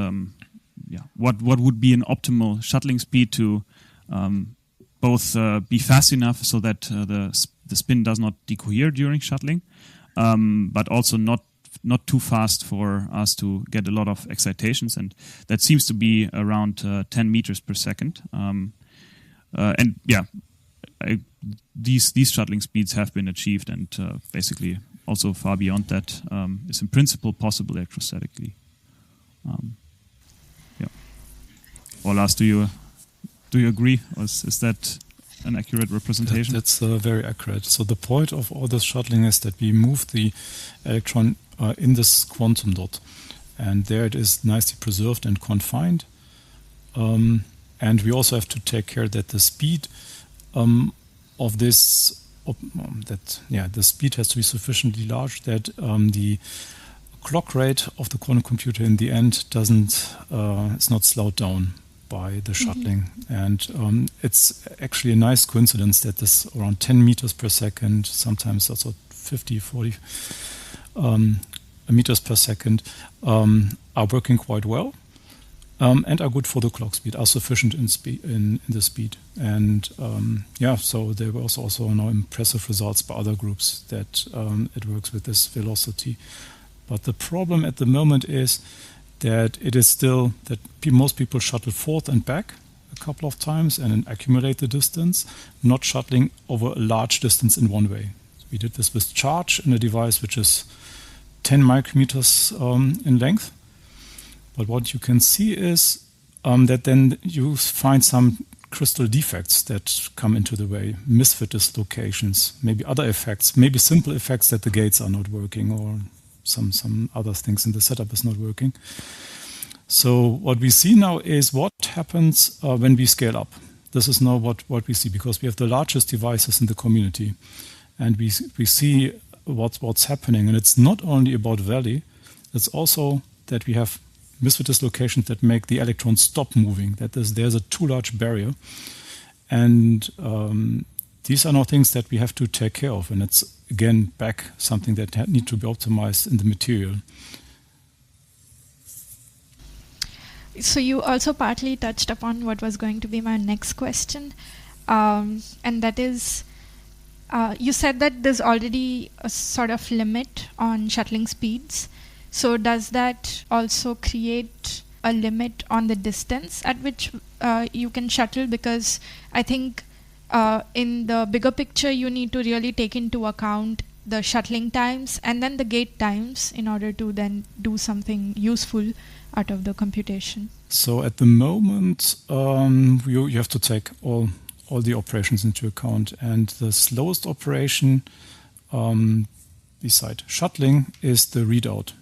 S6: what would be an optimal shuttling speed to both be fast enough so that the spin does not decohere during shuttling, but also not too fast for us to get a lot of excitations, and that seems to be around 10 meters per second. These shuttling speeds have been achieved, and basically also far beyond that is in principle possible electrostatically. Or Lars, do you agree, or is that an accurate representation?
S4: That's very accurate. So the point of all this shuttling is that we move the electron in this quantum dot, and there it is nicely preserved and confined. And we also have to take care that the speed of this, the speed has to be sufficiently large that the clock rate of the quantum computer in the end it's not slowed down by the shuttling. And it's actually a nice coincidence that this around 10 meters per second, sometimes also 50, 40 meters per second, are working quite well. And are good for the clock speed, are sufficient in the speed. And so there were also now impressive results by other groups that it works with this velocity. But the problem at the moment is that it is still that most people shuttle forth and back a couple of times and then accumulate the distance, not shuttling over a large distance in one way. We did this with charge in a device which is 10 micrometers in length. But what you can see is that then you find some crystal defects that come into the way, misfit dislocations, maybe other effects, maybe simple effects that the gates are not working or some other things in the setup is not working. So what we see now is what happens when we scale up. This is now what we see, because we have the largest devices in the community, and we see what's happening. And it's not only about Valley, it's also that we have misfit dislocations that make the electrons stop moving. There's a too large barrier. And these are now things that we have to take care of. And it's, again, back something that need to be optimized in the material.
S3: So you also partly touched upon what was going to be my next question. And that is, you said that there's already a sort of limit on shuttling speeds. So does that also create a limit on the distance at which you can shuttle? Because I think in the bigger picture, you need to really take into account the shuttling times and then the gate times in order to then do something useful out of the computation. So
S4: at the moment, you have to take all the operations into account. And the slowest operation beside shuttling is the readout.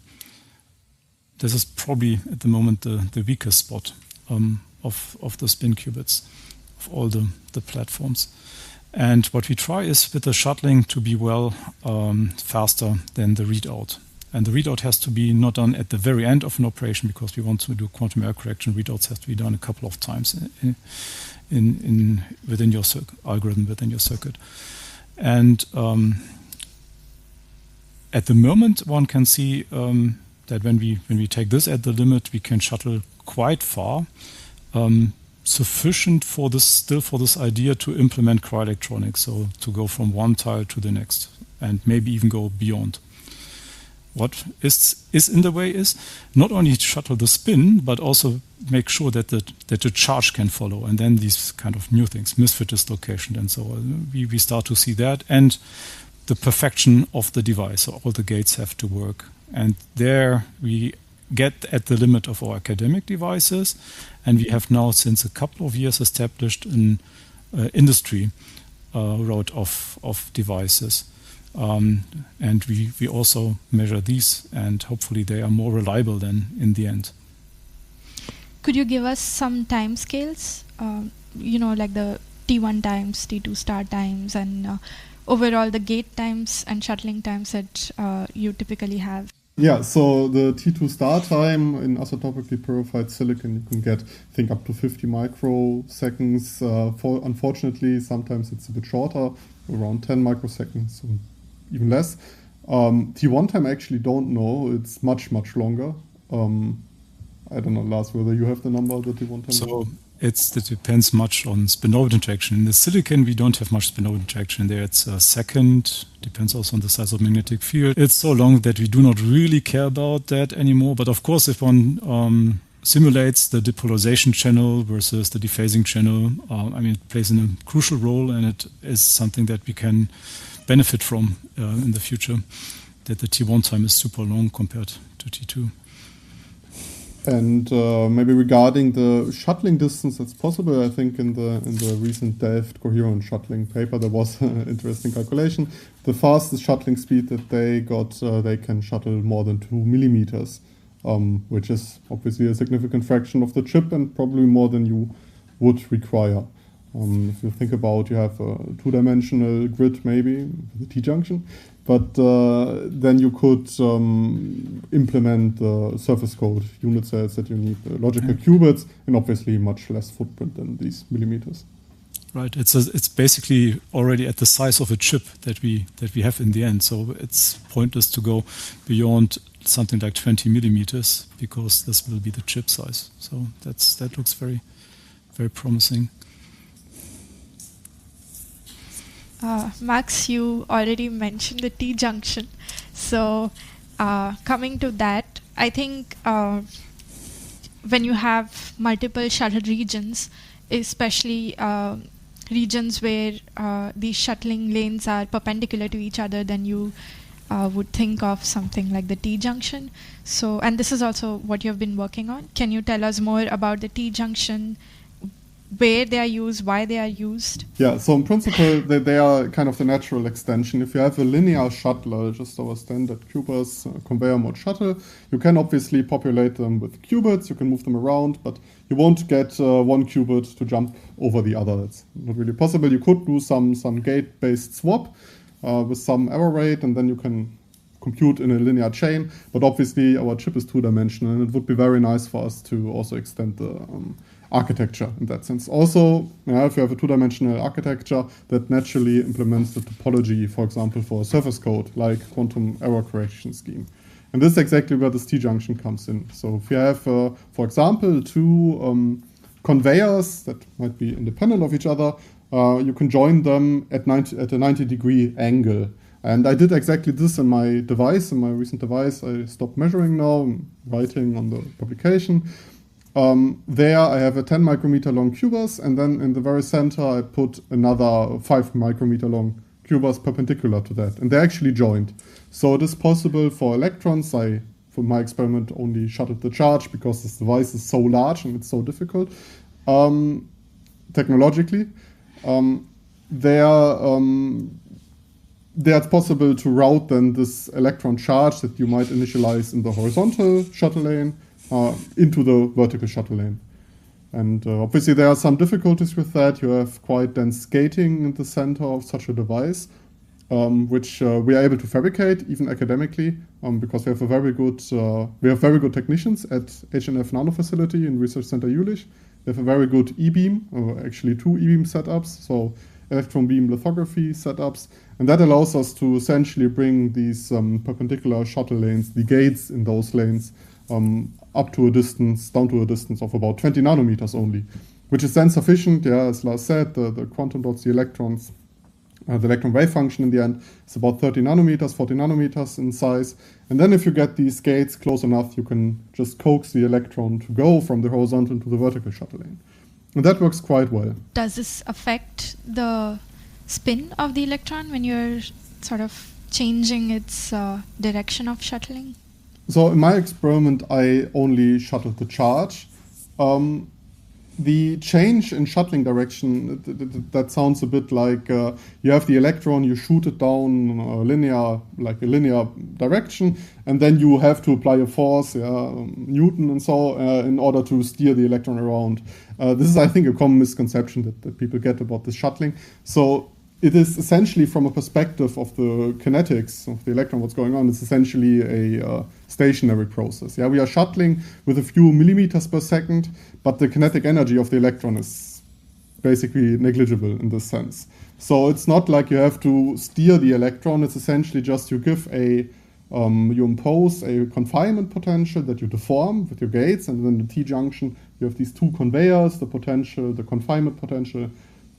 S4: This is probably at the moment the weakest spot of the spin qubits, of all the platforms. And what we try is with the shuttling to be faster than the readout. And the readout has to be not done at the very end of an operation, because we want to do quantum error correction. Readouts have to be done a couple of times within your algorithm, within your circuit. And at the moment, one can see that when we take this at the limit, we can shuttle quite far. sufficient for this idea to implement cryoelectronics, so to go from one tile to the next and maybe even go beyond. What is in the way is not only shuttle the spin, but also make sure that the charge can follow, and then these kind of new things, misfit dislocation and so on. We start to see that, and the perfection of the device. So all the gates have to work, and there we get at the limit of our academic devices, and we have now since a couple of years established an industry route of devices. And we also measure these, and hopefully they are more reliable than in the end.
S3: Could you give us some time scales, like the T1 times, T2 start times, and overall the gate times and shuttling times that you typically have?
S7: Yeah, so the T2 start time in isotopically purified silicon, you can get, I think, up to 50 microseconds. Unfortunately, sometimes it's a bit shorter, around 10 microseconds, even less. T1 time I actually don't know. It's much, much longer. I don't know, Lars, whether you have the number, the T1 time?
S4: So it depends much on spin-orbit interaction. In the silicon, we don't have much spin-orbit interaction there. It's a second, depends also on the size of magnetic field. It's so long that we do not really care about that anymore. But of course, if one simulates the depolarization channel versus the dephasing channel, it plays a crucial role, and it is something that we can benefit from in the future, that the T1 time is super long compared to T2.
S7: And maybe regarding the shuttling distance, that's possible. I think in the recent Delft coherent shuttling paper, there was an interesting calculation. The fastest shuttling speed that they got, they can shuttle more than 2 millimeters, which is obviously a significant fraction of the chip and probably more than you would require. If you think about, you have a two-dimensional grid maybe, the T-junction, but then you could implement the surface code unit cells that you need, logical qubits, and obviously much less footprint than these millimeters.
S4: Right. It's basically already at the size of a chip that we have in the end. So it's pointless to go beyond something like 20 millimeters, because this will be the chip size. So that looks very, very promising.
S3: Max, you already mentioned the T-junction. So coming to that, I think when you have multiple shuttle regions, especially regions where these shuttling lanes are perpendicular to each other, then you would think of something like the T-junction. So, and this is also what you've been working on. Can you tell us more about the T-junction, where they are used, why they are used?
S7: Yeah, so in principle, they are kind of the natural extension. If you have a linear shuttler, just our standard qubits conveyor mode shuttle, you can obviously populate them with qubits, you can move them around, but you won't get one qubit to jump over the other. That's not really possible. You could do some gate-based swap with some error rate, and then you can compute in a linear chain, but obviously our chip is two-dimensional, and it would be very nice for us to also extend the architecture in that sense. Also, if you have a two-dimensional architecture, that naturally implements the topology, for example, for a surface code, like quantum error correction scheme. And this is exactly where this T-junction comes in. So if you have, for example, two conveyors that might be independent of each other, you can join them at a 90-degree angle. And I did exactly this in my device, in my recent device. I stopped measuring now, I'm writing on the publication. There I have a 10 micrometer long qubits, and then in the very center I put another 5 micrometer long qubits perpendicular to that, and they're actually joined. So it is possible for electrons. I, for my experiment, only shuttled the charge because this device is so large and it's so difficult technologically. It's possible to route then this electron charge that you might initialize in the horizontal shuttle lane into the vertical shuttle lane. And obviously there are some difficulties with that. You have quite dense gating in the center of such a device, which we are able to fabricate even academically, because we have very good technicians at HNF Nano Facility in Research Center Jülich. They have a very good e-beam, actually 2 e-beam setups, so electron beam lithography setups, and that allows us to essentially bring these perpendicular shuttle lanes, the gates in those lanes, down to a distance of about 20 nanometers only. which is then sufficient, as Lars said, the quantum dots, the electrons, the electron wave function in the end is about 30 nanometers, 40 nanometers in size. And then if you get these gates close enough, you can just coax the electron to go from the horizontal to the vertical shuttling. And that works quite well.
S3: Does this affect the spin of the electron when you're sort of changing its direction of shuttling?
S7: So in my experiment, I only shuttled the charge. The change in shuttling direction, that sounds a bit like you have the electron, you shoot it down a linear direction, and then you have to apply a force, Newton and so, in order to steer the electron around. This is, I think, a common misconception that people get about the shuttling. So it is essentially, from a perspective of the kinetics of the electron, what's going on, it's essentially a stationary process. We are shuttling with a few millimeters per second, but the kinetic energy of the electron is basically negligible in this sense. So it's not like you have to steer the electron, it's essentially just you give you impose a confinement potential that you deform with your gates, and then the T-junction, you have these two conveyors, the potential, the confinement potential,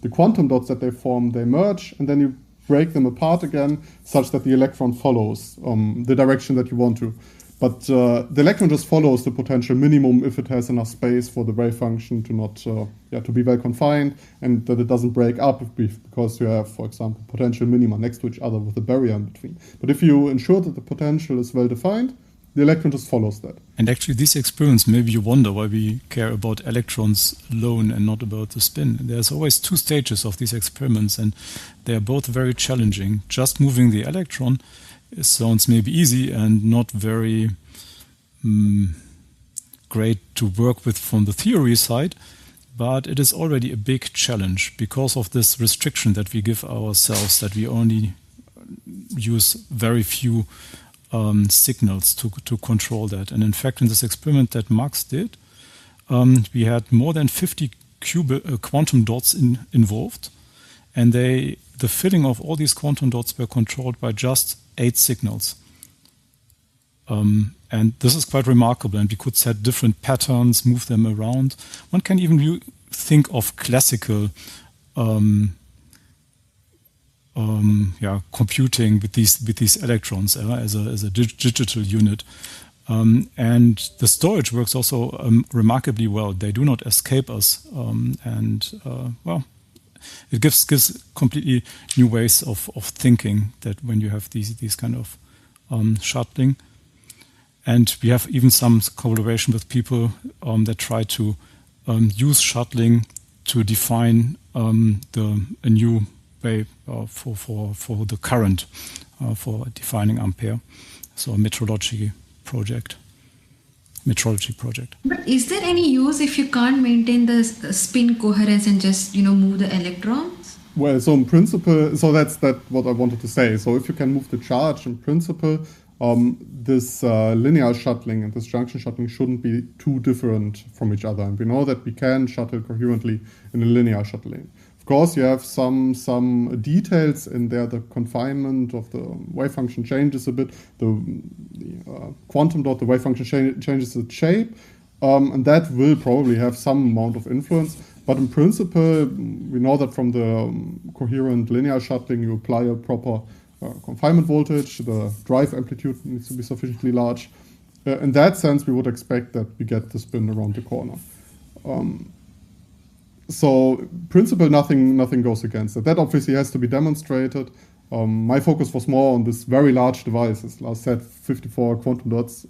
S7: the quantum dots that they form, they merge, and then you break them apart again such that the electron follows the direction that you want to. But the electron just follows the potential minimum if it has enough space for the wave function to not to be well confined, and that it doesn't break up because you have, for example, potential minima next to each other with a barrier in between. But if you ensure that the potential is well defined, the electron just follows that.
S4: And actually these experiments, maybe you wonder why we care about electrons alone and not about the spin. There's always two stages of these experiments, and they are both very challenging. Just moving the electron sounds maybe easy and not very great to work with from the theory side, but it is already a big challenge because of this restriction that we give ourselves, that we only use very few signals to control that. And in fact, in this experiment that Max did, we had more than 50 quantum dots involved, and the filling of all these quantum dots were controlled by just 8 signals. And this is quite remarkable, and we could set different patterns, move them around. One can even think of classical computing with these electrons as a digital unit, and the storage works also remarkably well. They do not escape us, it gives completely new ways of thinking that when you have these kind of shuttling. And we have even some collaboration with people that try to use shuttling to define a new way for the current, for defining ampere. So a metrology project.
S5: But is there any use if you can't maintain the spin coherence and just move the electrons?
S7: Well, so in principle, so that's what I wanted to say. So if you can move the charge, in principle, this linear shuttling and this junction shuttling shouldn't be too different from each other. And we know that we can shuttle coherently in a linear shuttling. Of course, you have some details in there. The confinement of the wave function changes a bit. The quantum dot, the wave function changes its shape, and that will probably have some amount of influence. But in principle, we know that from the coherent linear shuttling, you apply a proper confinement voltage. The drive amplitude needs to be sufficiently large. In that sense, we would expect that we get the spin around the corner. So, in principle, nothing goes against it. That obviously has to be demonstrated. My focus was more on this very large device. As Lars said, 54 quantum dots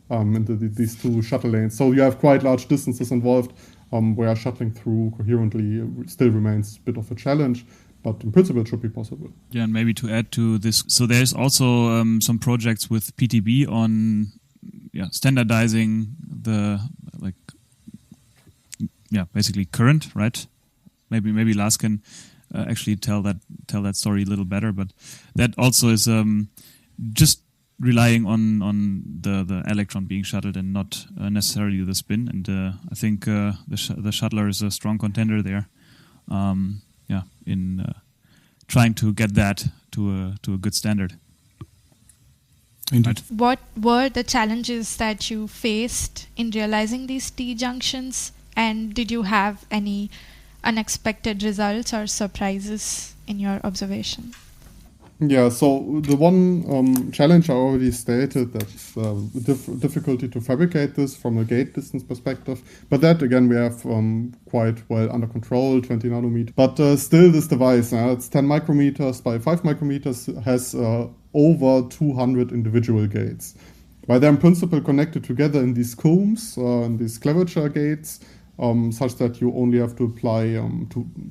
S7: in these two shuttle lanes. So you have quite large distances involved, where shuttling through coherently still remains a bit of a challenge. But in principle, it should be possible.
S6: Yeah, and maybe to add to this, so there's also some projects with PTB on standardizing the basically current, right? Maybe Lars can actually tell that story a little better, but that also is just relying on the electron being shuttled and not necessarily the spin. And I think the shuttler is a strong contender there. In trying to get that to a good standard.
S4: Indeed.
S3: What were the challenges that you faced in realizing these T-junctions? And did you have any unexpected results or surprises in your observation?
S7: Yeah, so the one challenge I already stated, that's the difficulty to fabricate this from a gate distance perspective. But that, again, we have quite well under control, 20 nanometers. But still, this device, it's 10 micrometers by 5 micrometers, has over 200 individual gates. While they're in principle connected together in these combs, in these clevature gates, such that you only have to apply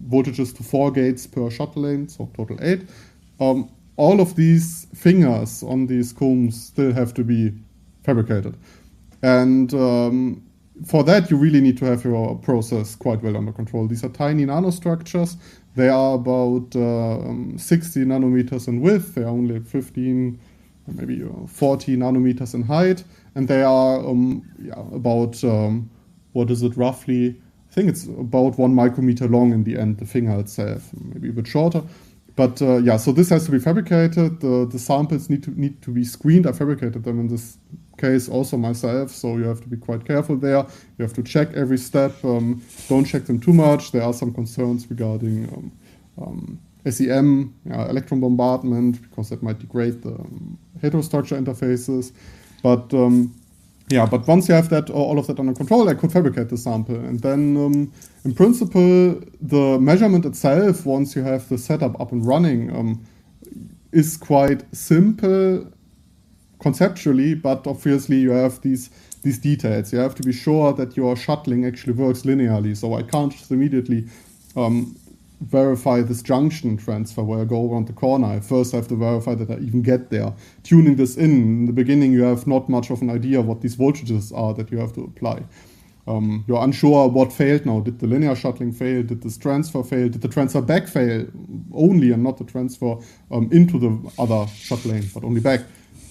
S7: voltages to 4 gates per shuttle lane, so total 8. All of these fingers on these combs still have to be fabricated. And for that, you really need to have your process quite well under control. These are tiny nanostructures. They are about 60 nanometers in width. They are only 15, maybe 40 nanometers in height. And they are about, what is it roughly? I think it's about 1 micrometer long in the end, the finger itself, maybe a bit shorter. But so this has to be fabricated. The samples need to be screened. I fabricated them in this case also myself, so you have to be quite careful there. You have to check every step. Don't check them too much. There are some concerns regarding SEM, electron bombardment, because that might degrade the heterostructure interfaces. But but once you have that, all of that under control, I could fabricate the sample. And then, in principle, the measurement itself, once you have the setup up and running, is quite simple conceptually, but obviously you have these details. You have to be sure that your shuttling actually works linearly. So I can't just immediately verify this junction transfer where I go around the corner. I first have to verify that I even get there. Tuning this in the beginning, you have not much of an idea what these voltages are that you have to apply. You're unsure what failed now. Did the linear shuttling fail? Did this transfer fail? Did the transfer back fail only and not the transfer into the other shuttle lane, but only back?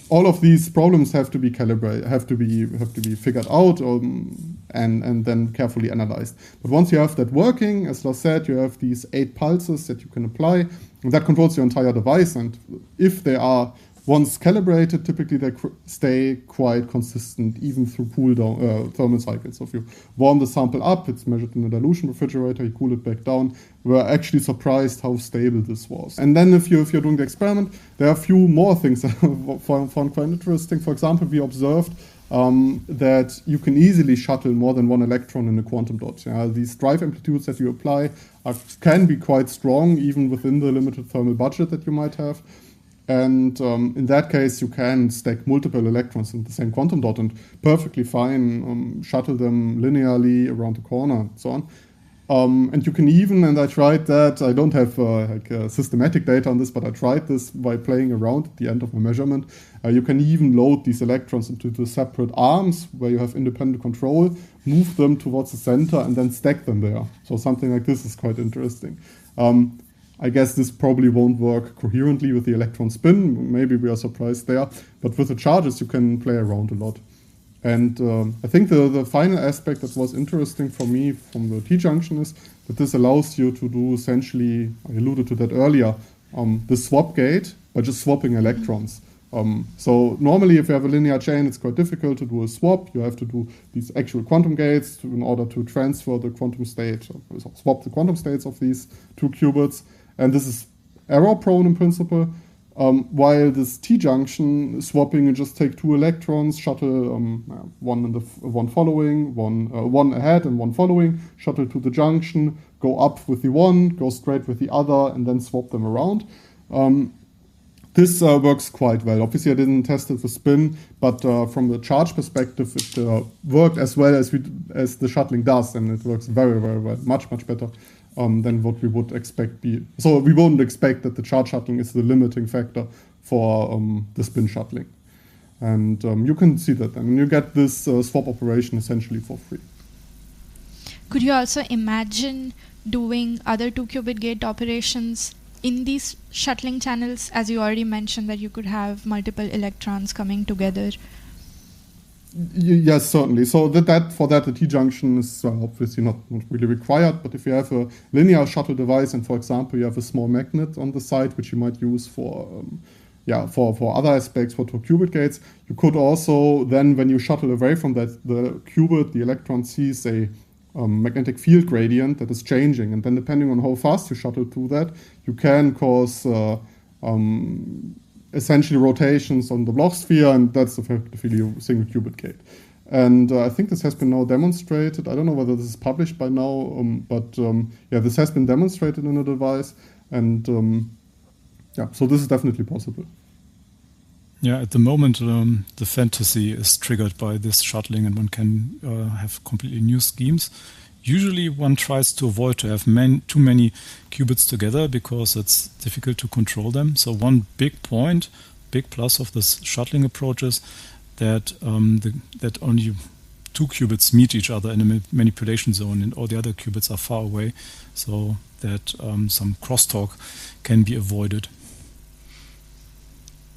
S7: All of these problems have to be calibrated, have to be figured out, and then carefully analyzed. But once you have that working, as Lars said, you have these 8 pulses that you can apply, and that controls your entire device. And if they are once calibrated, typically they stay quite consistent even through cool down thermal cycles. So if you warm the sample up, it's measured in a dilution refrigerator, you cool it back down. We're actually surprised how stable this was. And then if you're doing the experiment, there are a few more things that I found quite interesting. For example, we observed that you can easily shuttle more than one electron in a quantum dot. These drive amplitudes that you apply can be quite strong, even within the limited thermal budget that you might have. And in that case, you can stack multiple electrons in the same quantum dot and perfectly fine shuttle them linearly around the corner and so on. And you can even, and I tried that, I don't have systematic data on this, but I tried this by playing around at the end of my measurement. You can even load these electrons into the separate arms where you have independent control, move them towards the center, and then stack them there. So something like this is quite interesting. I guess this probably won't work coherently with the electron spin. Maybe we are surprised there. But with the charges, you can play around a lot. And I think the final aspect that was interesting for me from the T-junction is that this allows you to do essentially, I alluded to that earlier, the swap gate by just swapping electrons. So normally if you have a linear chain, it's quite difficult to do a swap. You have to do these actual quantum gates in order to transfer the quantum state, swap the quantum states of these 2 qubits. And this is error-prone in principle, while this T-junction swapping, you just take 2 electrons, shuttle one following, one ahead and one following, shuttle to the junction, go up with the one, go straight with the other, and then swap them around. This works quite well. Obviously, I didn't test it with spin, but from the charge perspective, it worked as well as the shuttling does, and it works very, very well, much, much better than what we would expect. So we wouldn't expect that the charge shuttling is the limiting factor for the spin shuttling. And you can see that, and you get this swap operation essentially for free.
S3: Could you also imagine doing other 2-qubit gate operations in these shuttling channels, as you already mentioned that you could have multiple electrons coming together?
S7: Yes, certainly. So for that, the T-junction is obviously not really required. But if you have a linear shuttle device, and for example, you have a small magnet on the side, which you might use for other aspects, for 2-qubit gates, you could also then, when you shuttle away from that, the qubit, the electron sees a magnetic field gradient that is changing. And then depending on how fast you shuttle to that, you can cause essentially rotations on the Bloch sphere, and that's effectively a single qubit gate. And I think this has been now demonstrated. I don't know whether this is published by now, but this has been demonstrated in a device. And so this is definitely possible.
S4: Yeah, at the moment, the fantasy is triggered by this shuttling, and one can have completely new schemes. Usually one tries to avoid to have too many qubits together because it's difficult to control them. So one big plus of this shuttling approach is that that only 2 qubits meet each other in a manipulation zone, and all the other qubits are far away, so that some crosstalk can be avoided.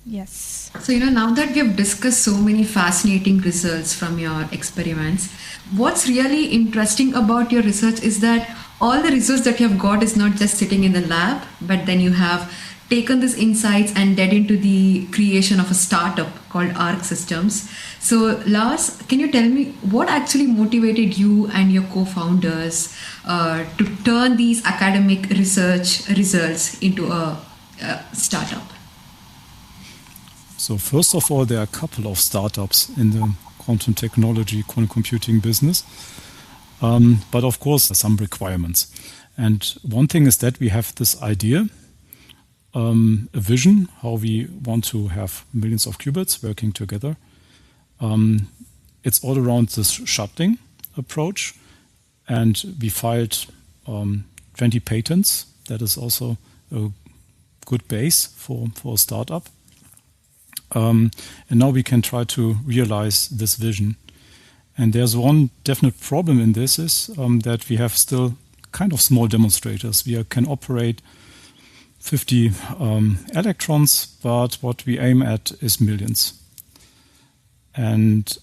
S3: Yes.
S5: So, now that we have discussed so many fascinating results from your experiments, what's really interesting about your research is that all the results that you have got is not just sitting in the lab, but then you have taken these insights and led into the creation of a startup called ARC Systems. So, Lars, can you tell me what actually motivated you and your co-founders to turn these academic research results into a startup?
S4: So first of all, there are a couple of startups in the quantum technology, quantum computing business. But of course, some requirements. And one thing is that we have this idea, a vision, how we want to have millions of qubits working together. It's all around this shuttling approach. And we filed 20 patents. That is also a good base for a startup. And now we can try to realize this vision. And there's one definite problem in this is that we have still kind of small demonstrators. We can operate 50 electrons, but what we aim at is millions. And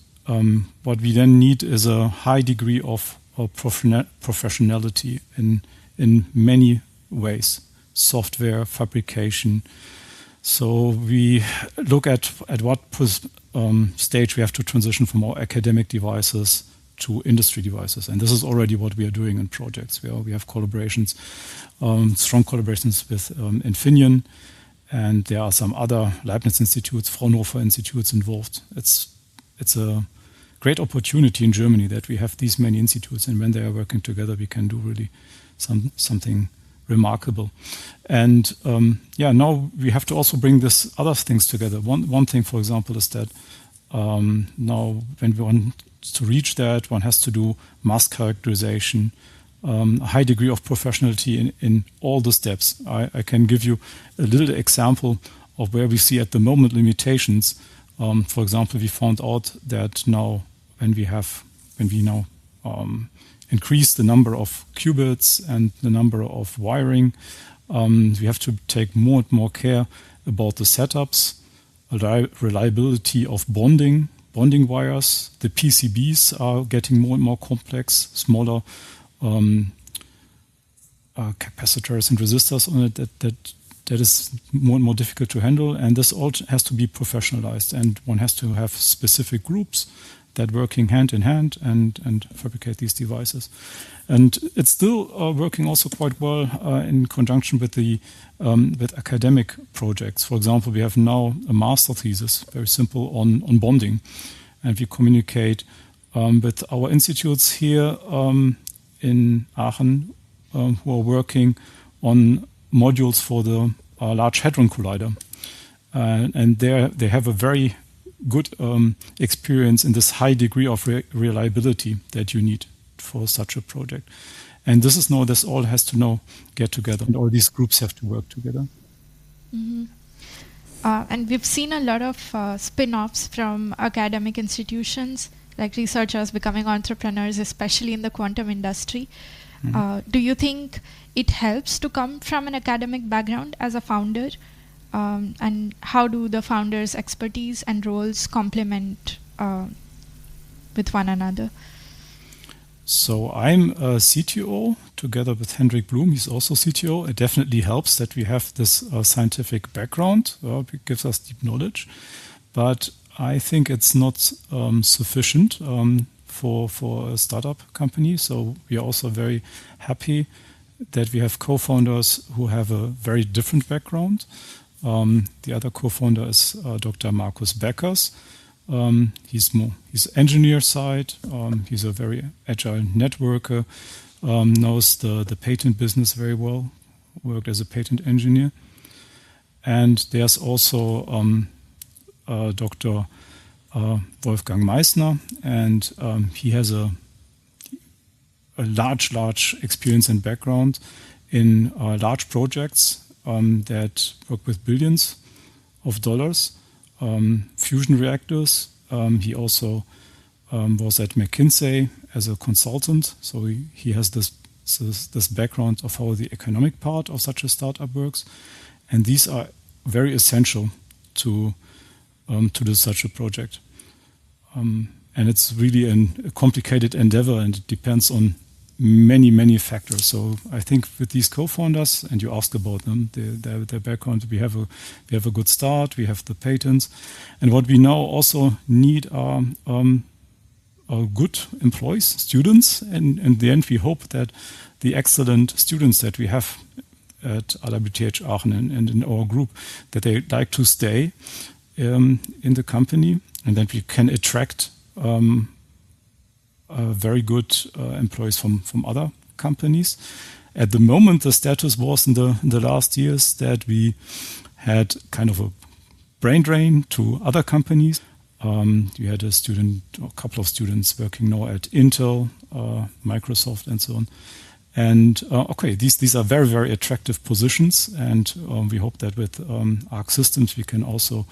S4: what we then need is a high degree of professionality in many ways. Software, fabrication. So we look at what stage we have to transition from our academic devices to industry devices. And this is already what we are doing in projects. We have collaborations, strong collaborations with Infineon, and there are some other Leibniz institutes, Fraunhofer institutes involved. It's a great opportunity in Germany that we have these many institutes, and when they are working together, we can do really something remarkable. And now we have to also bring this other things together. One thing, for example, is that now when we want to reach that, one has to do mass characterization, a high degree of professionality in all the steps. I can give you a little example of where we see at the moment limitations. For example, we found out that now when we now increase the number of qubits and the number of wiring, we have to take more and more care about the setups, reliability of bonding wires. The PCBs are getting more and more complex, smaller capacitors and resistors on it that is more and more difficult to handle, and this all has to be professionalized, and one has to have specific groups that working hand in hand and fabricate these devices. And it's still working also quite well in conjunction with with academic projects. For example, we have now a master thesis, very simple, on bonding. And we communicate with our institutes here in Aachen who are working on modules for the Large Hadron Collider. And they have a very good experience in this high degree of reliability that you need for such a project. And this all has to now get together, and all these groups have to work together.
S3: Mm-hmm. And we've seen a lot of spin-offs from academic institutions, like researchers becoming entrepreneurs, especially in the quantum industry. Mm-hmm. Do you think it helps to come from an academic background as a founder? And how do the founders' expertise and roles complement with one another?
S4: So I'm a CTO together with Hendrik Blum. He's also CTO. It definitely helps that we have this scientific background. It gives us deep knowledge. But I think it's not sufficient for a startup company. So we are also very happy that we have co-founders who have a very different background. The other co-founder is Dr. Markus Beckers. He's engineer side. He's a very agile networker. Knows the patent business very well. Worked as a patent engineer. And there's also Dr. Wolfgang Meissner, and he has a large experience and background in large projects that work with billions of dollars, fusion reactors. He also was at McKinsey as a consultant, so he has this background of how the economic part of such a startup works, and these are very essential to do such a project. And it's really a complicated endeavor, and it depends on many factors. So I think with these co-founders, and you asked about them, their background, we have a good start. We have the patents, and what we now also need are good employees, students, and in the end, we hope that the excellent students that we have at RWTH Aachen and in our group, that they like to stay in the company, and that we can attract very good employees from other companies. At the moment, the status was in the last years that we had kind of a brain drain to other companies. We had a couple of students working now at Intel, Microsoft, and so on. And these are very attractive positions, and we hope that with Arc Systems we can also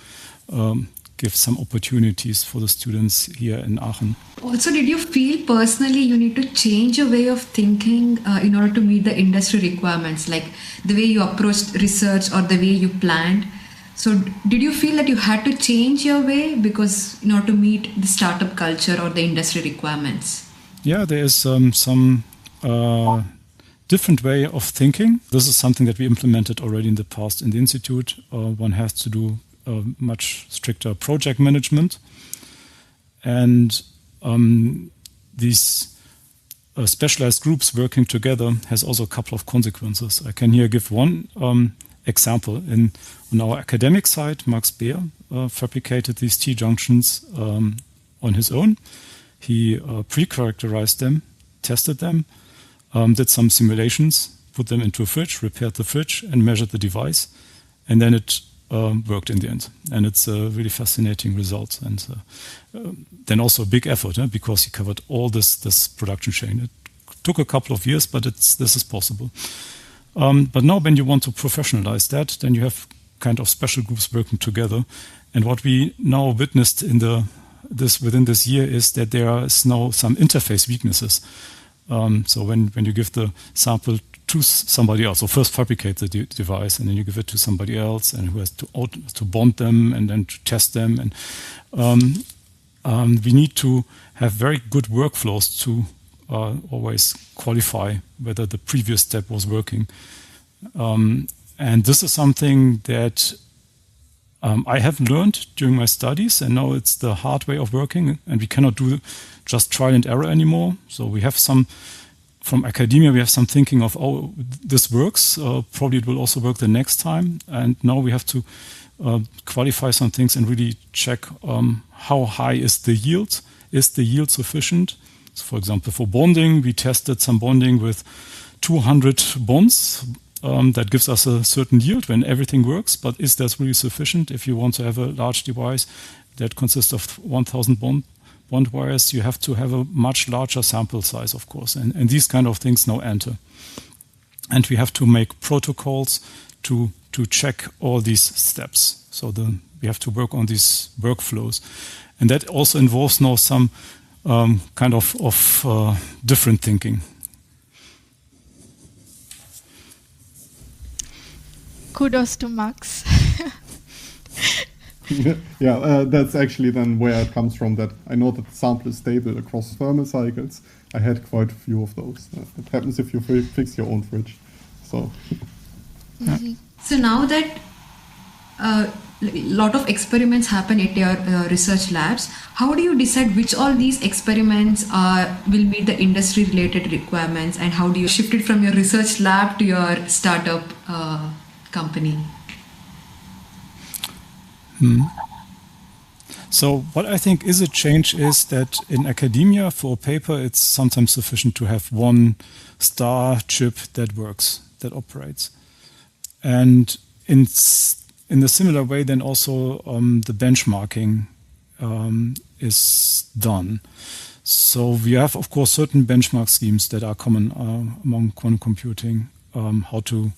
S4: give some opportunities for the students here in Aachen.
S5: Also, did you feel personally you need to change your way of thinking in order to meet the industry requirements, like the way you approached research or the way you planned? So did you feel that you had to change your way because in order to meet the startup culture or the industry requirements?
S4: Yeah, there is some different way of thinking. This is something that we implemented already in the past in the institute. One has to do much stricter project management, and these specialized groups working together has also a couple of consequences. I can here give one example. On our academic side, Max Beer fabricated these T-junctions on his own. He pre-characterized them, tested them, did some simulations, put them into a fridge, repaired the fridge, and measured the device, and then it worked in the end. And it's a really fascinating result, and then also a big effort because he covered all this production chain. It took a couple of years, but this is possible. But now when you want to professionalize that, then you have kind of special groups working together. And what we now witnessed within this year is that there is now some interface weaknesses. So when you give the sample to somebody else, so first fabricate the device, and then you give it to somebody else, and who has to bond them and then to test them. And we need to have very good workflows to always qualify whether the previous step was working. And this is something that I have learned during my studies, and now it's the hard way of working, and we cannot do just trial and error anymore. So we have from academia, we have some thinking of, this works, probably it will also work the next time. And now we have to qualify some things and really check how high is the yield. Is the yield sufficient? So for example, for bonding, we tested some bonding with 200 bonds. That gives us a certain yield when everything works, but is that really sufficient? If you want to have a large device that consists of 1,000 bond wires, you have to have a much larger sample size, of course, and these kind of things now enter. And we have to make protocols to check all these steps. So we have to work on these workflows, and that also involves now some kind of different thinking.
S3: Kudos to Max.
S7: Yeah, that's actually then where it comes from, that I know that the sample is stable across thermal cycles. I had quite a few of those. It happens if you fix your own fridge. So,
S5: So now that lot of experiments happen at your research labs. How do you decide which all these experiments will meet the industry related requirements, and how do you shift it from your research lab to your startup company?
S4: So what I think is a change is that in academia for a paper it's sometimes sufficient to have one star chip that works, that operates. And in a similar way, then also the benchmarking is done. So we have, of course, certain benchmark schemes that are common among quantum computing, how to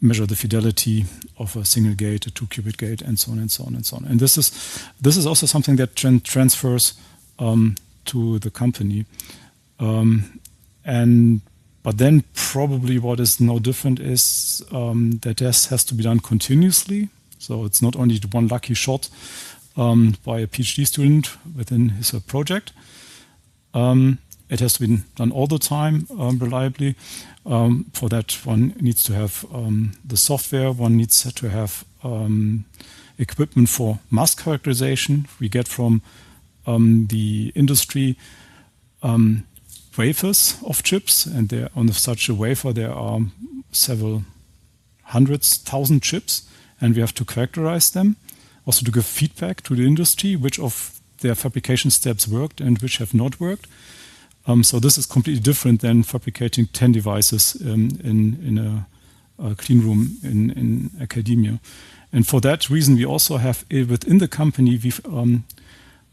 S4: measure the fidelity of a single gate, a 2-qubit gate, and so on and so on and so on. And this is also something that transfers to the company. But then probably what is no different is that this has to be done continuously. So it's not only one lucky shot by a PhD student within his project. It has to be done all the time, reliably. For that, one needs to have the software. One needs to have equipment for mass characterization. We get from the industry wafers of chips, and there on such a wafer there are several hundreds, thousand chips, and we have to characterize them, also to give feedback to the industry which of their fabrication steps worked and which have not worked. So this is completely different than fabricating 10 devices in a clean room in academia. And for that reason, we also have within the company, we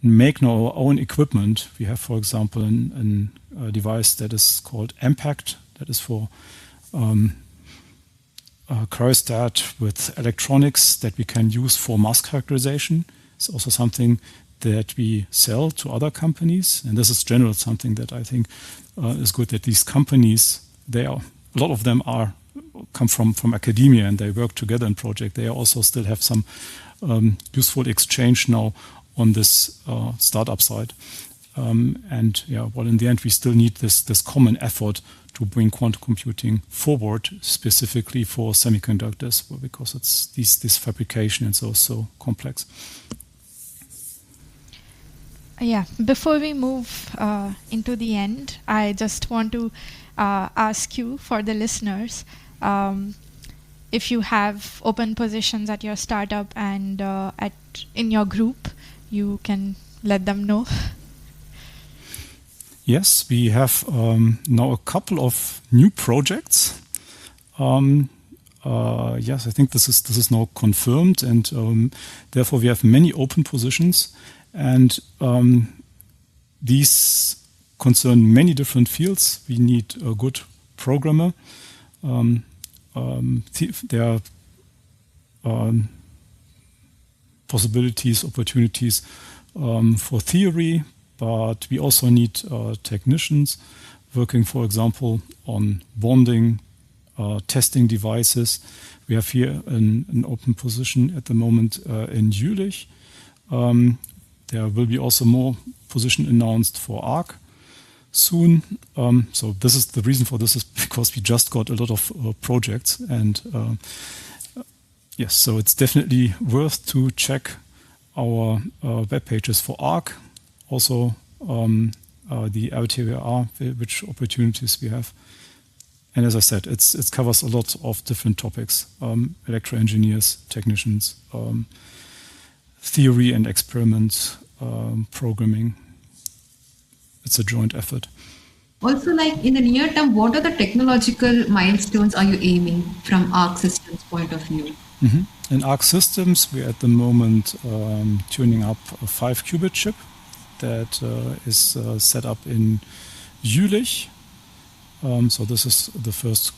S4: make now our own equipment. We have, for example, a device that is called Impact, that is for cryostat with electronics that we can use for mass characterization. It's also something that we sell to other companies, and this is general something that I think is good, that these companies, a lot of them come from academia and they work together in project. They also still have some useful exchange now on this startup side. In the end, we still need this common effort to bring quantum computing forward, specifically for semiconductors, because it's this fabrication is so complex.
S3: Yeah, before we move into the end, I just want to ask you, for the listeners, if you have open positions at your startup and in your group, you can let them know.
S4: Yes, we have now a couple of new projects. Yes, I think this is now confirmed, and therefore we have many open positions. And these concern many different fields. We need a good programmer. There are possibilities, opportunities for theory, but we also need technicians working, for example, on bonding, testing devices. We have here an open position at the moment in Jülich. There will be also more position announced for ARC soon. So this is the reason for this is because we just got a lot of projects, and yes, so it's definitely worth to check our web pages for ARC, also the RWTH, which opportunities we have. And as I said, it covers a lot of different topics: electro engineers, technicians, theory and experiments, programming. It's a joint effort.
S5: Also, like in the near term, what are the technological milestones are you aiming from ARC Systems point of view?
S4: Mm-hmm. In ARC Systems, we're at the moment tuning up a 5-qubit chip that is set up in Jülich. So this is the first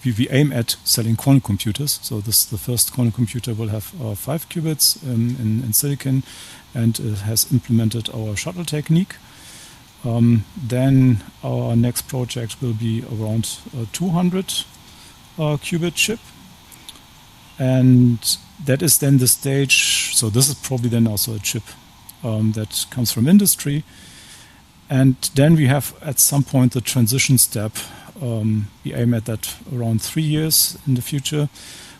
S4: we aim at selling quantum computers. So the first quantum computer will have 5 qubits in silicon, and it has implemented our shuttle technique. Then our next project will be around 200 qubit chip, and that is then the stage. So this is probably then also a chip that comes from industry. And then we have at some point the transition step. We aim at that around 3 years in the future,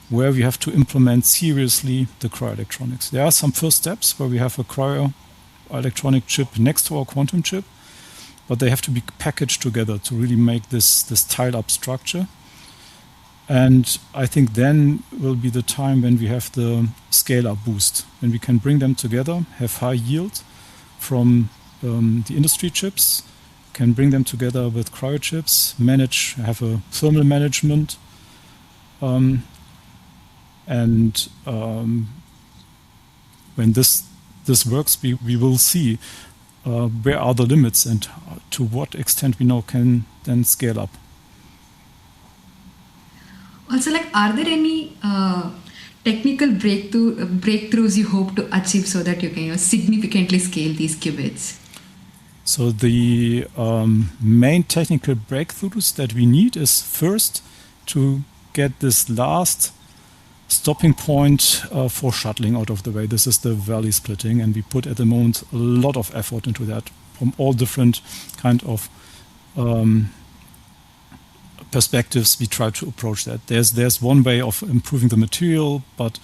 S4: where we have to implement seriously the cryo-electronics. There are some first steps where we have a cryo-electronic chip next to our quantum chip, but they have to be packaged together to really make this tiled-up structure. And I think then will be the time when we have the scale-up boost, when we can bring them together, have high yield from the industry chips, can bring them together with cryo chips, have a thermal management, and when this works, we will see where are the limits and to what extent we now can then scale up.
S5: Also, are there any technical breakthroughs you hope to achieve so that you can significantly scale these qubits?
S4: So the main technical breakthroughs that we need is first to get this last stopping point for shuttling out of the way. This is the valley splitting, and we put at the moment a lot of effort into that from all different kind of perspectives. We try to approach that. There's one way of improving the material, but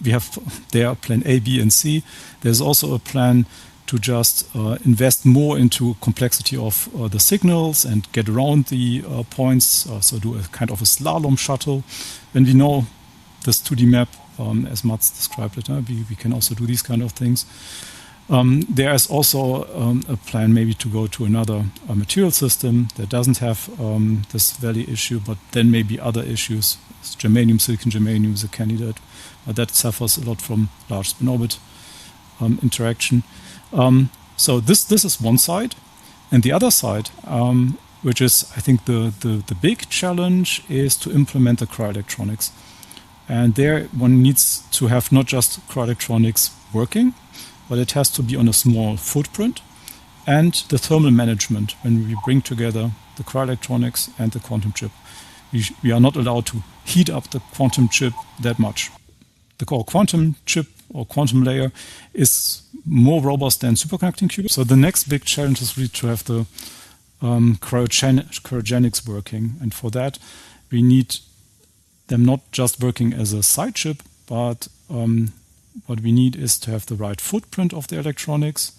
S4: we have there plan A, B, and C. There's also a plan to just invest more into complexity of the signals and get around the points, so do a kind of a slalom shuttle. When we know this 2D map, as Mats described it, we can also do these kind of things. There is also a plan maybe to go to another material system that doesn't have this valley issue, but then maybe other issues. Germanium, silicon germanium is a candidate, but that suffers a lot from large spin-orbit interaction. So this is one side, and the other side, which is I think the big challenge, is to implement the cryo-electronics. And there one needs to have not just cryo-electronics working, but it has to be on a small footprint, and the thermal management when we bring together the cryo-electronics and the quantum chip. We are not allowed to heat up the quantum chip that much. The core quantum chip or quantum layer is more robust than superconducting qubits. So the next big challenge is really to have the cryogenics working, and for that we need them not just working as a side chip, but what we need is to have the right footprint of the electronics.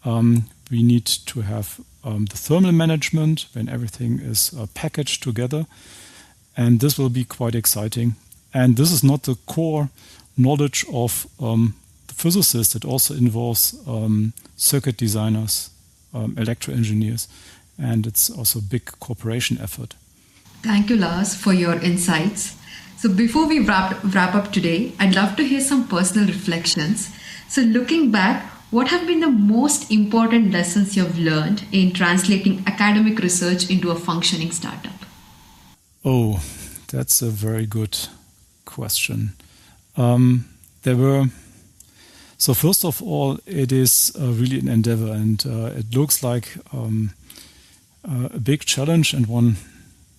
S4: We need to have the thermal management when everything is packaged together, and this will be quite exciting. And this is not the core knowledge of the physicists. It also involves circuit designers, electro engineers, and it's also a big cooperation effort.
S5: Thank you, Lars, for your insights. So before we wrap up today, I'd love to hear some personal reflections. So looking back, what have been the most important lessons you've learned in translating academic research into a functioning startup?
S4: Oh, that's a very good question. So first of all, it is really an endeavor, and it looks like a big challenge, and one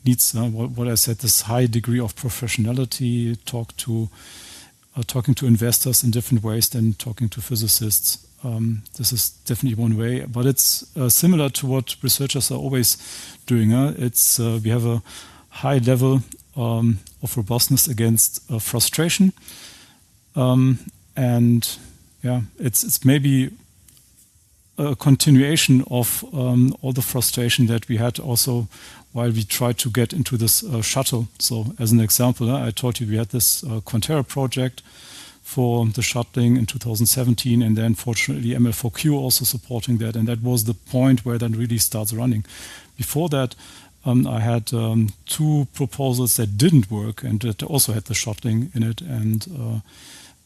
S4: needs what I said, this high degree of professionality, talking to investors in different ways than talking to physicists. This is definitely one way, but it's similar to what researchers are always doing. It's we have a high level of robustness against frustration, and yeah, it's maybe a continuation of all the frustration that we had also while we tried to get into this shuttle. So as an example, I told you we had this Quantera project for the shuttling in 2017, and then fortunately ML4Q also supporting that, and that was the point where that really starts running. Before that, I had two proposals that didn't work and that also had the shuttling in it, and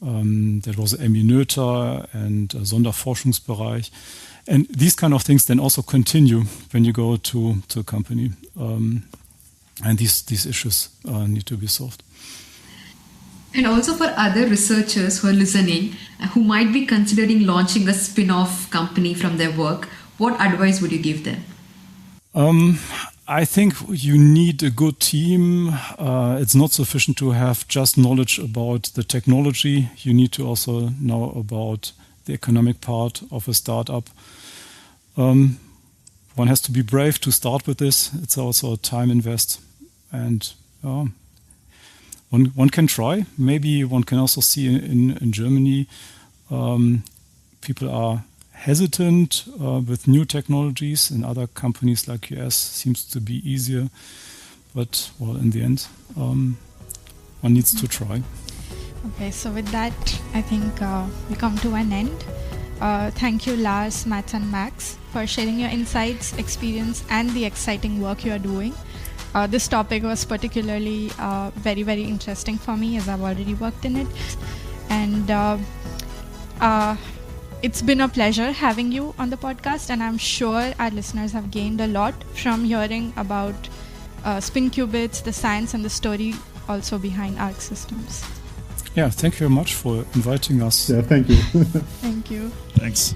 S4: that was Eminöter and Sonderforschungsbereich. And these kind of things then also continue when you go to a company. And these issues need to be solved.
S5: And also for other researchers who are listening, who might be considering launching a spin-off company from their work, what advice would you give them?
S4: I think you need a good team. It's not sufficient to have just knowledge about the technology. You need to also know about the economic part of a startup. One has to be brave to start with this. It's also a time invest. And one can try. Maybe one can also see in Germany, people are hesitant with new technologies. In other companies like US, seems to be easier. But well, in the end, one needs to try.
S3: Okay, so with that, I think we come to an end. Thank you, Lars, Mats, and Max, for sharing your insights, experience, and the exciting work you are doing. This topic was particularly very, very interesting for me, as I've already worked in it. And it's been a pleasure having you on the podcast, and I'm sure our listeners have gained a lot from hearing about spin qubits, the science, and the story also behind ARC systems.
S4: Yeah, thank you very much for inviting us.
S7: Yeah, thank you.
S3: Thank you.
S6: Thanks.